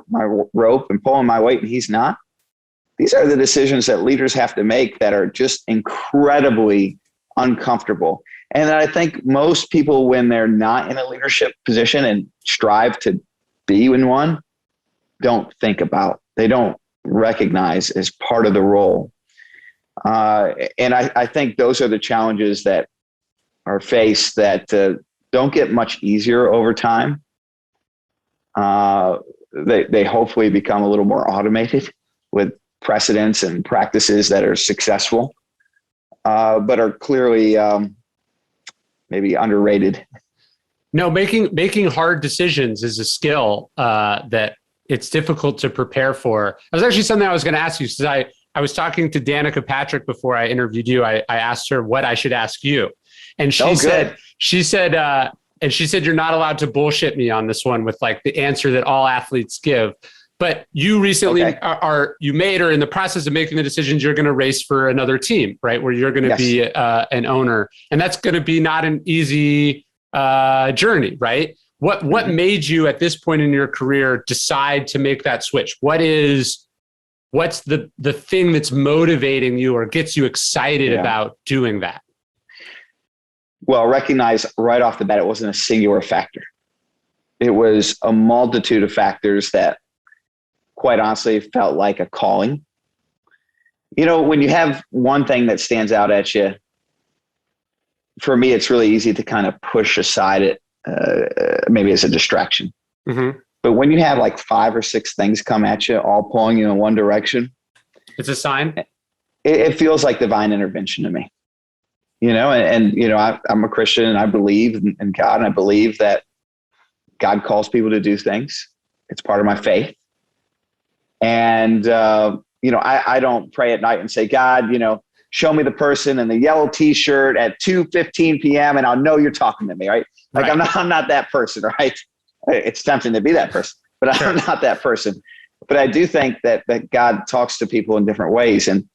Speaker 1: rope and pulling my weight and he's not. These are the decisions that leaders have to make that are just incredibly uncomfortable. And I think most people, when they're not in a leadership position and strive to be in one, don't think about, they don't recognize as part of the role. And I think those are the challenges that are faced that don't get much easier over time. They hopefully become a little more automated with precedents and practices that are successful, but are clearly maybe underrated.
Speaker 2: No, making hard decisions is a skill that it's difficult to prepare for. That was actually something I was going to ask you, because I was talking to Danica Patrick before I interviewed you. I asked her what I should ask you, and she said, you're not allowed to bullshit me on this one with like the answer that all athletes give. But you recently are in the process of making the decisions. You're going to race for another team, right? Where you're going to be an owner, and that's going to be not an easy journey, right? What made you at this point in your career decide to make that switch? What's the thing that's motivating you or gets you excited about doing that?
Speaker 1: Well, recognize right off the bat, it wasn't a singular factor. It was a multitude of factors that, quite honestly, felt like a calling. When you have one thing that stands out at you, for me, it's really easy to kind of push aside it, maybe as a distraction. Mm-hmm. But when you have like 5 or 6 things come at you, all pulling you in one direction,
Speaker 2: it's a sign.
Speaker 1: It feels like divine intervention to me. I'm a Christian and I believe in God, and I believe that God calls people to do things. It's part of my faith. And, I don't pray at night and say, God, show me the person in the yellow t-shirt at 2:15 p.m. and I'll know you're talking to me, right? Like right. I'm not that person, right? It's tempting to be that person, but I'm not that person. But I do think that God talks to people in different ways. And,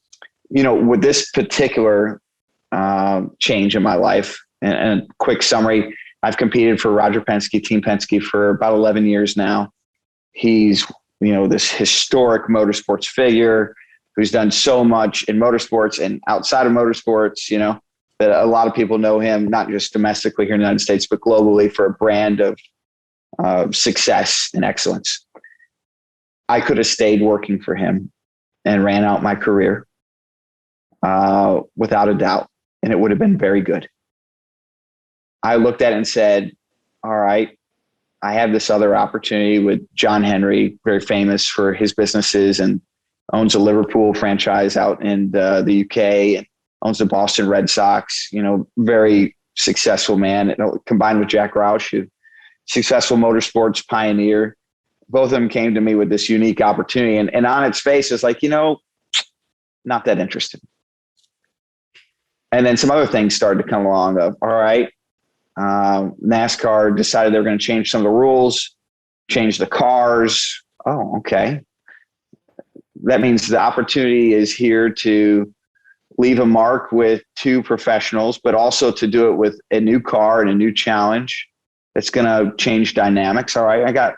Speaker 1: with this particular change in my life, and quick summary, I've competed for Roger Penske, Team Penske for about 11 years now. He's, this historic motorsports figure who's done so much in motorsports and outside of motorsports, that a lot of people know him, not just domestically here in the United States, but globally for a brand of success and excellence. I could have stayed working for him and ran out my career without a doubt. and it would have been very good. I looked at it and said, all right, I have this other opportunity with John Henry, very famous for his businesses and owns a Liverpool franchise out in the UK and owns the Boston Red Sox, very successful man, combined with Jack Roush, who successful motorsports pioneer. Both of them came to me with this unique opportunity. And on its face, it's like, not that interested. And then some other things started to come along of, all right, NASCAR decided they were going to change some of the rules, change the cars. Oh, okay. That means the opportunity is here to leave a mark with two professionals, but also to do it with a new car and a new challenge that's going to change dynamics. All right.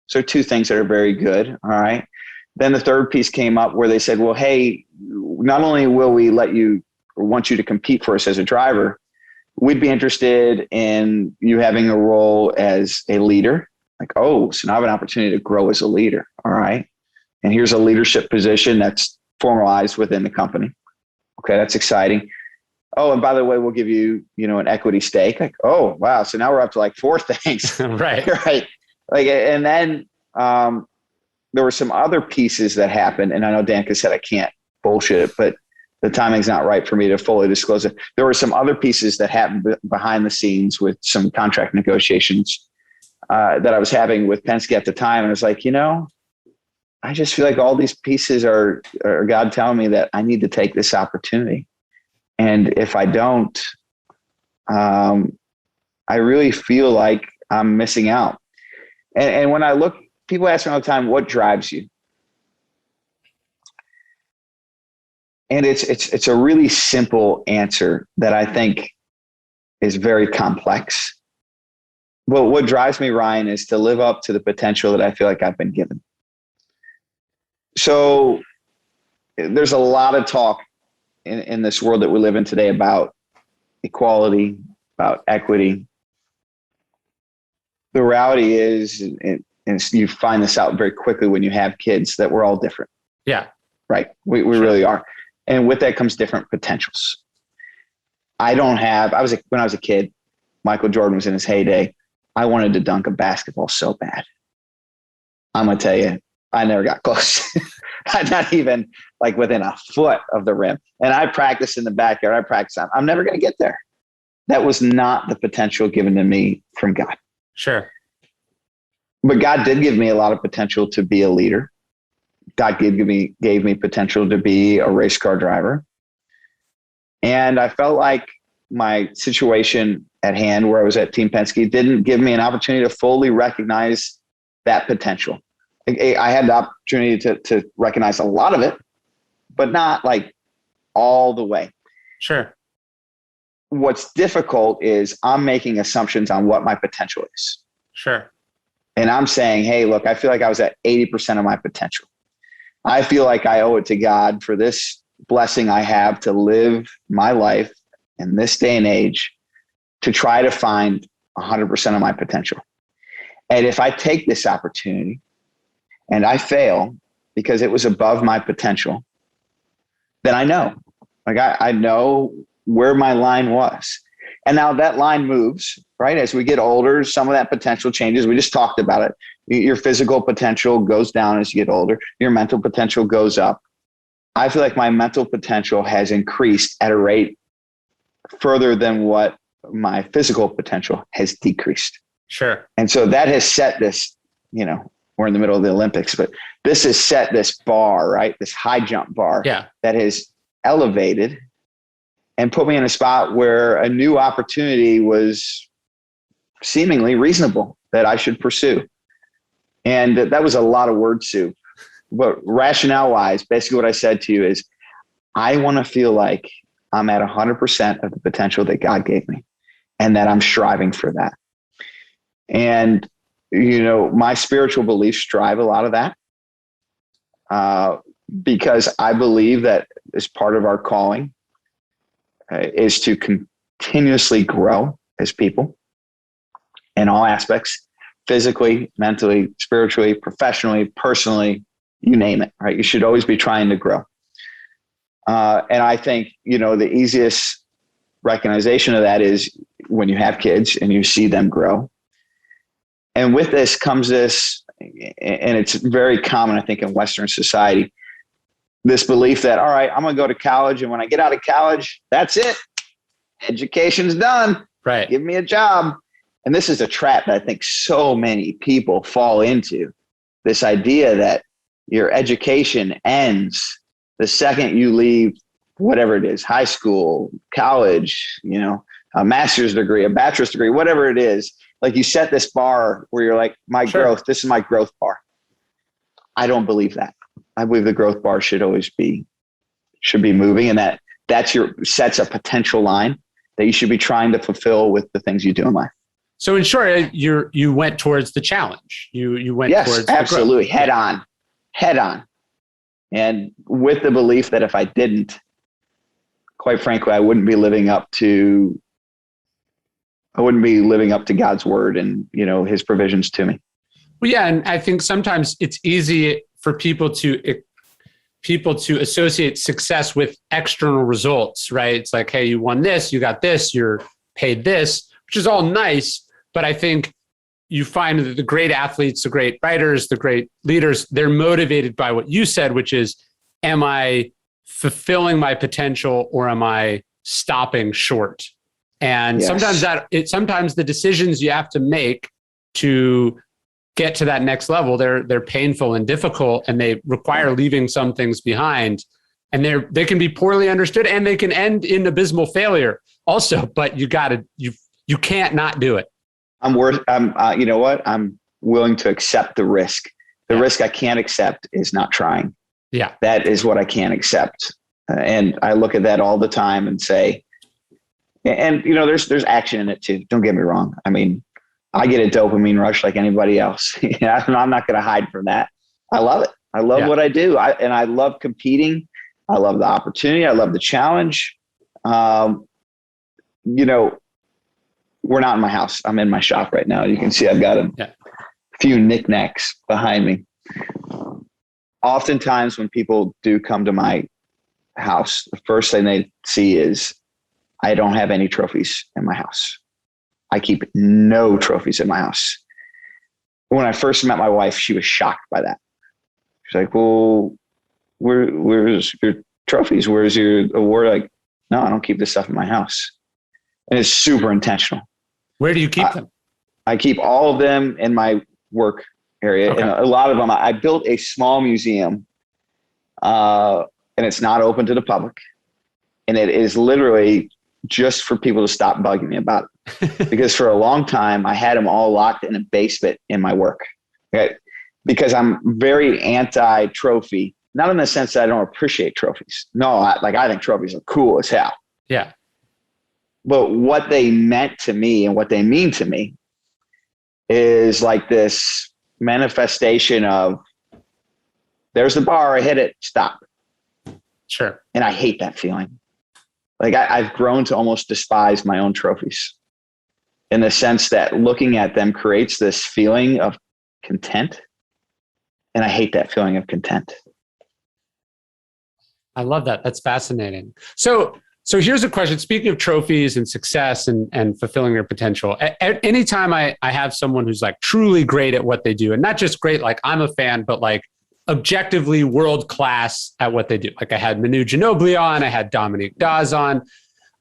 Speaker 1: So two things that are very good. All right. Then the third piece came up where they said, well, hey, not only will we let you or want you to compete for us as a driver, we'd be interested in you having a role as a leader. Like, oh, so now I have an opportunity to grow as a leader. All right. And here's a leadership position that's formalized within the company. Okay, that's exciting. Oh, and by the way, we'll give you, an equity stake. Like, oh, wow. So now we're up to like 4 things.
Speaker 2: Right.
Speaker 1: Right. Like, and then there were some other pieces that happened. And I know Danica said I can't bullshit it, but the timing's not right for me to fully disclose it. There were some other pieces that happened behind the scenes with some contract negotiations that I was having with Penske at the time. And I was like, I just feel like all these pieces are God telling me that I need to take this opportunity. And if I don't, I really feel like I'm missing out. And when I look, people ask me all the time, what drives you? And it's a really simple answer that I think is very complex. But what drives me, Ryan, is to live up to the potential that I feel like I've been given. So there's a lot of talk in this world that we live in today about equality, about equity. The reality is, and you find this out very quickly when you have kids, that we're all different.
Speaker 2: Yeah.
Speaker 1: Right. We really are. And with that comes different potentials. When I was a kid, Michael Jordan was in his heyday. I wanted to dunk a basketball so bad. I'm going to tell you, I never got close. Not even like within a foot of the rim. And I practiced in the backyard. I'm never going to get there. That was not the potential given to me from God.
Speaker 2: Sure.
Speaker 1: But God did give me a lot of potential to be a leader. God gave me potential to be a race car driver. And I felt like my situation at hand where I was at Team Penske didn't give me an opportunity to fully recognize that potential. I had the opportunity to recognize a lot of it, but not like all the way.
Speaker 2: Sure.
Speaker 1: What's difficult is I'm making assumptions on what my potential is.
Speaker 2: Sure.
Speaker 1: And I'm saying, hey, look, I feel like I was at 80% of my potential. I feel like I owe it to God for this blessing I have to live my life in this day and age to try to find 100% of my potential. And if I take this opportunity and I fail because it was above my potential, then I know. Like I know where my line was. And now that line moves, right? As we get older, some of that potential changes. We just talked about it. Your physical potential goes down as you get older. Your mental potential goes up. I feel like my mental potential has increased at a rate further than what my physical potential has decreased.
Speaker 2: Sure.
Speaker 1: And so that has set this, we're in the middle of the Olympics, but this has set this bar, right? This high jump bar that has elevated and put me in a spot where a new opportunity was seemingly reasonable that I should pursue. And that was a lot of word soup. But rationale wise, basically what I said to you is, I want to feel like I'm at 100% of the potential that God gave me and that I'm striving for that. And, my spiritual beliefs drive a lot of that because I believe that as part of our calling is to continuously grow as people in all aspects, physically, mentally, spiritually, professionally, personally, you name it, right? You should always be trying to grow. And I think, the easiest recognition of that is when you have kids and you see them grow. And with this comes this, and it's very common, I think, in Western society, this belief that, all right, I'm going to go to college, and when I get out of college, that's it. Education's done.
Speaker 2: Right.
Speaker 1: Give me a job. And this is a trap that I think so many people fall into, this idea that your education ends the second you leave whatever it is, high school, college, a master's degree, a bachelor's degree, whatever it is. Like you set this bar where you're like, growth, this is my growth bar. I don't believe that. I believe the growth bar should be moving, and that's sets a potential line that you should be trying to fulfill with the things you do in life.
Speaker 2: So in short, you went towards the challenge. You went towards the
Speaker 1: absolutely
Speaker 2: growth.
Speaker 1: head on. And with the belief that if I didn't, quite frankly, I wouldn't be living up to God's word and, his provisions to me.
Speaker 2: Well, yeah. And I think sometimes it's easy for people to associate success with external results, right? It's like, hey, you won this, you got this, you're paid this, which is all nice. But I think you find that the great athletes, the great writers, the great leaders, they're motivated by what you said, which is, am I fulfilling my potential or am I stopping short? And sometimes sometimes the decisions you have to make to get to that next level, they're painful and difficult, and they require leaving some things behind. And they can be poorly understood, and they can end in abysmal failure also. But you can't not do it.
Speaker 1: I'm willing to accept the risk. The risk I can't accept is not trying.
Speaker 2: Yeah,
Speaker 1: that is what I can't accept, and I look at that all the time and say, and there's action in it too. Don't get me wrong. I mean, I get a dopamine rush like anybody else. I'm not going to hide from that. I love it. I love what I do. I love competing. I love the opportunity. I love the challenge. We're not in my house. I'm in my shop right now. You can see I've got a few knickknacks behind me. Oftentimes when people do come to my house, the first thing they see is I don't have any trophies in my house. I keep no trophies in my house. When I first met my wife, she was shocked by that. She's like, well, where's your trophies? Where's your award? Like, no, I don't keep this stuff in my house. And it's super intentional.
Speaker 2: Where do you keep them?
Speaker 1: I keep all of them in my work area. Okay. And a lot of them, I built a small museum, and it's not open to the public. And it is literally just for people to stop bugging me about it. Because for a long time, I had them all locked in a basement in my work. Okay? Because I'm very anti-trophy, not in the sense that I don't appreciate trophies. No, I think trophies are cool as hell.
Speaker 2: Yeah.
Speaker 1: But what they meant to me and what they mean to me is like this manifestation of there's the bar, I hit it, stop.
Speaker 2: Sure.
Speaker 1: And I hate that feeling. Like I've grown to almost despise my own trophies in the sense that looking at them creates this feeling of content. And I hate that feeling of content.
Speaker 2: I love that. That's fascinating. So here's a question. Speaking of trophies and success and fulfilling your potential, anytime I have someone who's like truly great at what they do, and not just great, like I'm a fan, but like objectively world-class at what they do. Like I had Manu Ginobili on, I had Dominique Dawes on,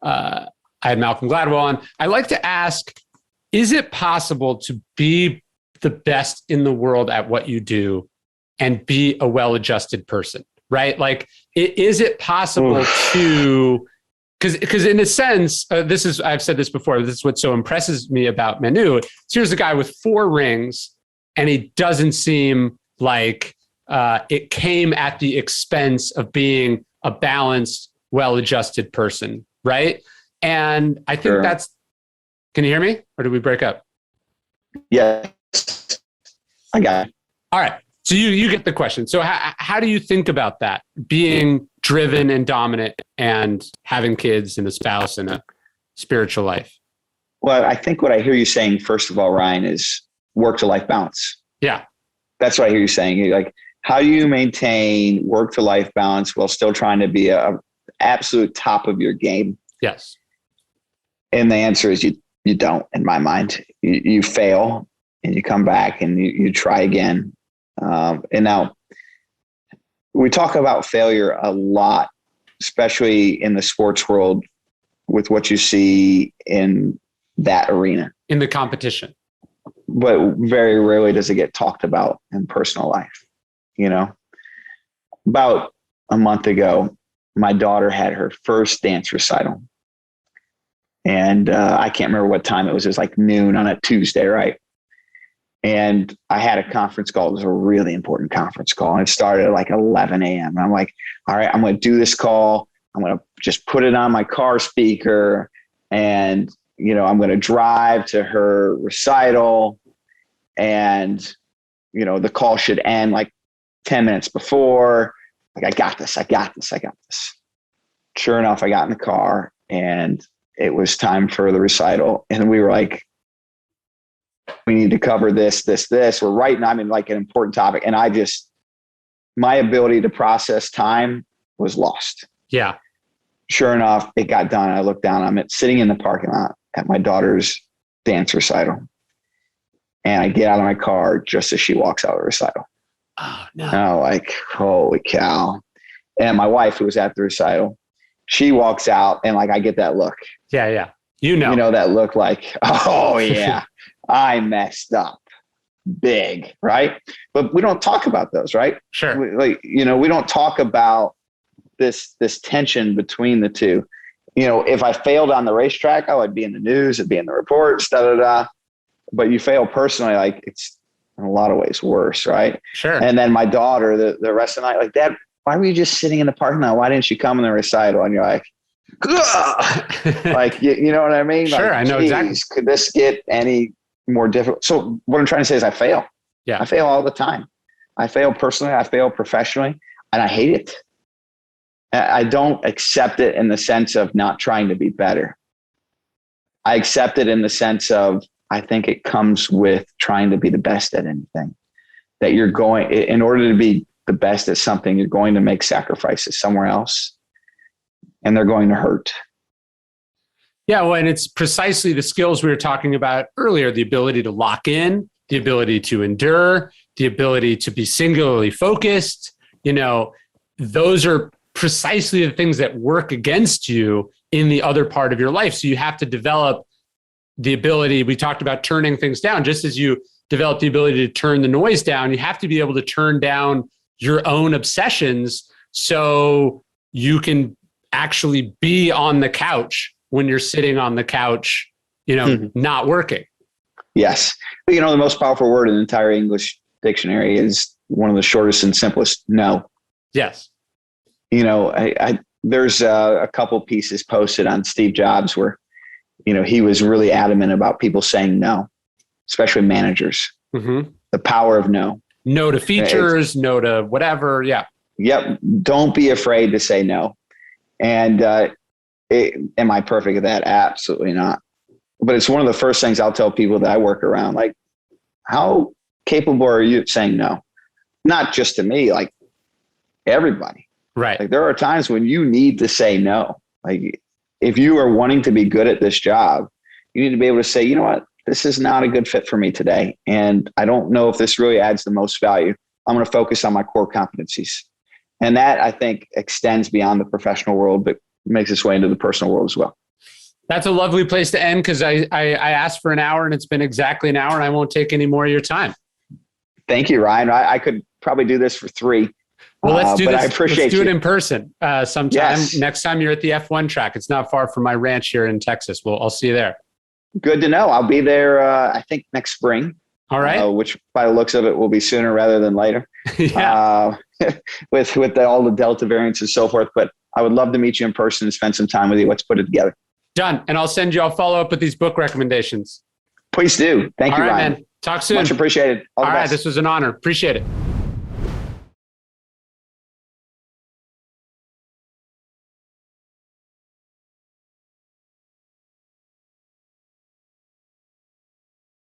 Speaker 2: I had Malcolm Gladwell on. I like to ask, is it possible to be the best in the world at what you do and be a well-adjusted person, right? Like, is it possible to... Because in a sense, I've said this before, this is what so impresses me about Manu. So here's a guy with 4 rings, and he doesn't seem like it came at the expense of being a balanced, well-adjusted person, right? And I think can you hear me? Or did we break up?
Speaker 1: Yes, I got it.
Speaker 2: All right. So you get the question. So how do you think about that? Being driven and dominant and having kids and a spouse and a spiritual life?
Speaker 1: Well, I think what I hear you saying, first of all, Ryan, is work-to-life balance.
Speaker 2: Yeah.
Speaker 1: That's what I hear you saying. You're like, how do you maintain work-to-life balance while still trying to be a absolute top of your game?
Speaker 2: Yes.
Speaker 1: And the answer is you don't, in my mind. You fail and you come back and you try again. And now we talk about failure a lot, especially in the sports world with what you see in that arena.
Speaker 2: In the competition.
Speaker 1: But very rarely does it get talked about in personal life. You know, about a month ago, my daughter had her first dance recital. And I can't remember what time it was. It was like noon on a Tuesday, right? And I had a conference call. It was a really important conference call. And it started at like 11 a.m. And I'm like, all right, I'm going to do this call. I'm going to just put it on my car speaker. And, you know, I'm going to drive to her recital. And, you know, the call should end like 10 minutes before. Like, I got this. Sure enough, I got in the car and it was time for the recital. And we were like, we need to cover this. We're right now. I'm in like an important topic. And my ability to process time was lost.
Speaker 2: Yeah.
Speaker 1: Sure enough, it got done. I looked down. I'm sitting in the parking lot at my daughter's dance recital. And I get out of my car just as she walks out of the recital.
Speaker 2: Oh, no.
Speaker 1: And I'm like, holy cow. And my wife, who was at the recital, she walks out and like, I get that look.
Speaker 2: Yeah. You know
Speaker 1: that look like, oh yeah, I messed up big, right? But we don't talk about those, right?
Speaker 2: Sure.
Speaker 1: We don't talk about this tension between the two. You know, if I failed on the racetrack, I'd be in the news, it'd be in the reports, But you fail personally, like it's in a lot of ways worse, right?
Speaker 2: Sure.
Speaker 1: And then my daughter, the rest of the night, like, Dad, why were you just sitting in the parking lot? Why didn't you come in the recital? And you're like, like, you know what I mean?
Speaker 2: Sure,
Speaker 1: like,
Speaker 2: I know exactly.
Speaker 1: Could this get any more difficult? So what I'm trying to say is I fail.
Speaker 2: Yeah.
Speaker 1: I fail all the time. I fail personally. I fail professionally. And I hate it. I don't accept it in the sense of not trying to be better. I accept it in the sense of, I think it comes with trying to be the best at anything. That you're going, in order to be the best at something, you're going to make sacrifices somewhere else. And they're going to hurt.
Speaker 2: Yeah, well, and it's precisely the skills we were talking about earlier, the ability to lock in, the ability to endure, the ability to be singularly focused. You know, those are precisely the things that work against you in the other part of your life. So you have to develop the ability, we talked about turning things down, just as you develop the ability to turn the noise down, you have to be able to turn down your own obsessions so you can actually be on the couch when you're sitting on the couch, not working.
Speaker 1: Yes. You know, the most powerful word in the entire English dictionary is one of the shortest and simplest, no.
Speaker 2: Yes.
Speaker 1: You know, there's a couple pieces posted on Steve Jobs where, you know, he was really adamant about people saying no, especially managers. Mm-hmm. The power of no.
Speaker 2: No to features, no to whatever. Yeah.
Speaker 1: Yep. Don't be afraid to say no. And am I perfect at that? Absolutely not. But it's one of the first things I'll tell people that I work around. Like, how capable are you at saying no? Not just to me, like everybody.
Speaker 2: Right.
Speaker 1: Like there are times when you need to say no. Like if you are wanting to be good at this job, you need to be able to say, you know what, this is not a good fit for me today. And I don't know if this really adds the most value. I'm going to focus on my core competencies. And that, I think, extends beyond the professional world, but makes its way into the personal world as well.
Speaker 2: That's a lovely place to end because I asked for an hour and it's been exactly an hour and I won't take any more of your time.
Speaker 1: Thank you, Ryan. I could probably do this for 3.
Speaker 2: Well, let's do this.
Speaker 1: I appreciate
Speaker 2: let's do it in person sometime.
Speaker 1: Yes.
Speaker 2: Next time you're at the F1 track. It's not far from my ranch here in Texas. I'll see you there. Good
Speaker 1: to know. I'll be there, I think, next spring.
Speaker 2: All right.
Speaker 1: Which by the looks of it will be sooner rather than later.
Speaker 2: Yeah.
Speaker 1: With all the Delta variants and so forth. But I would love to meet you in person and spend some time with you. Let's put it together.
Speaker 2: Done. And I'll follow up with these book recommendations.
Speaker 1: Please do. Thank you,
Speaker 2: Ryan.
Speaker 1: Ryan.
Speaker 2: Man. Talk soon.
Speaker 1: Much appreciated.
Speaker 2: All right. This was an honor. Appreciate it.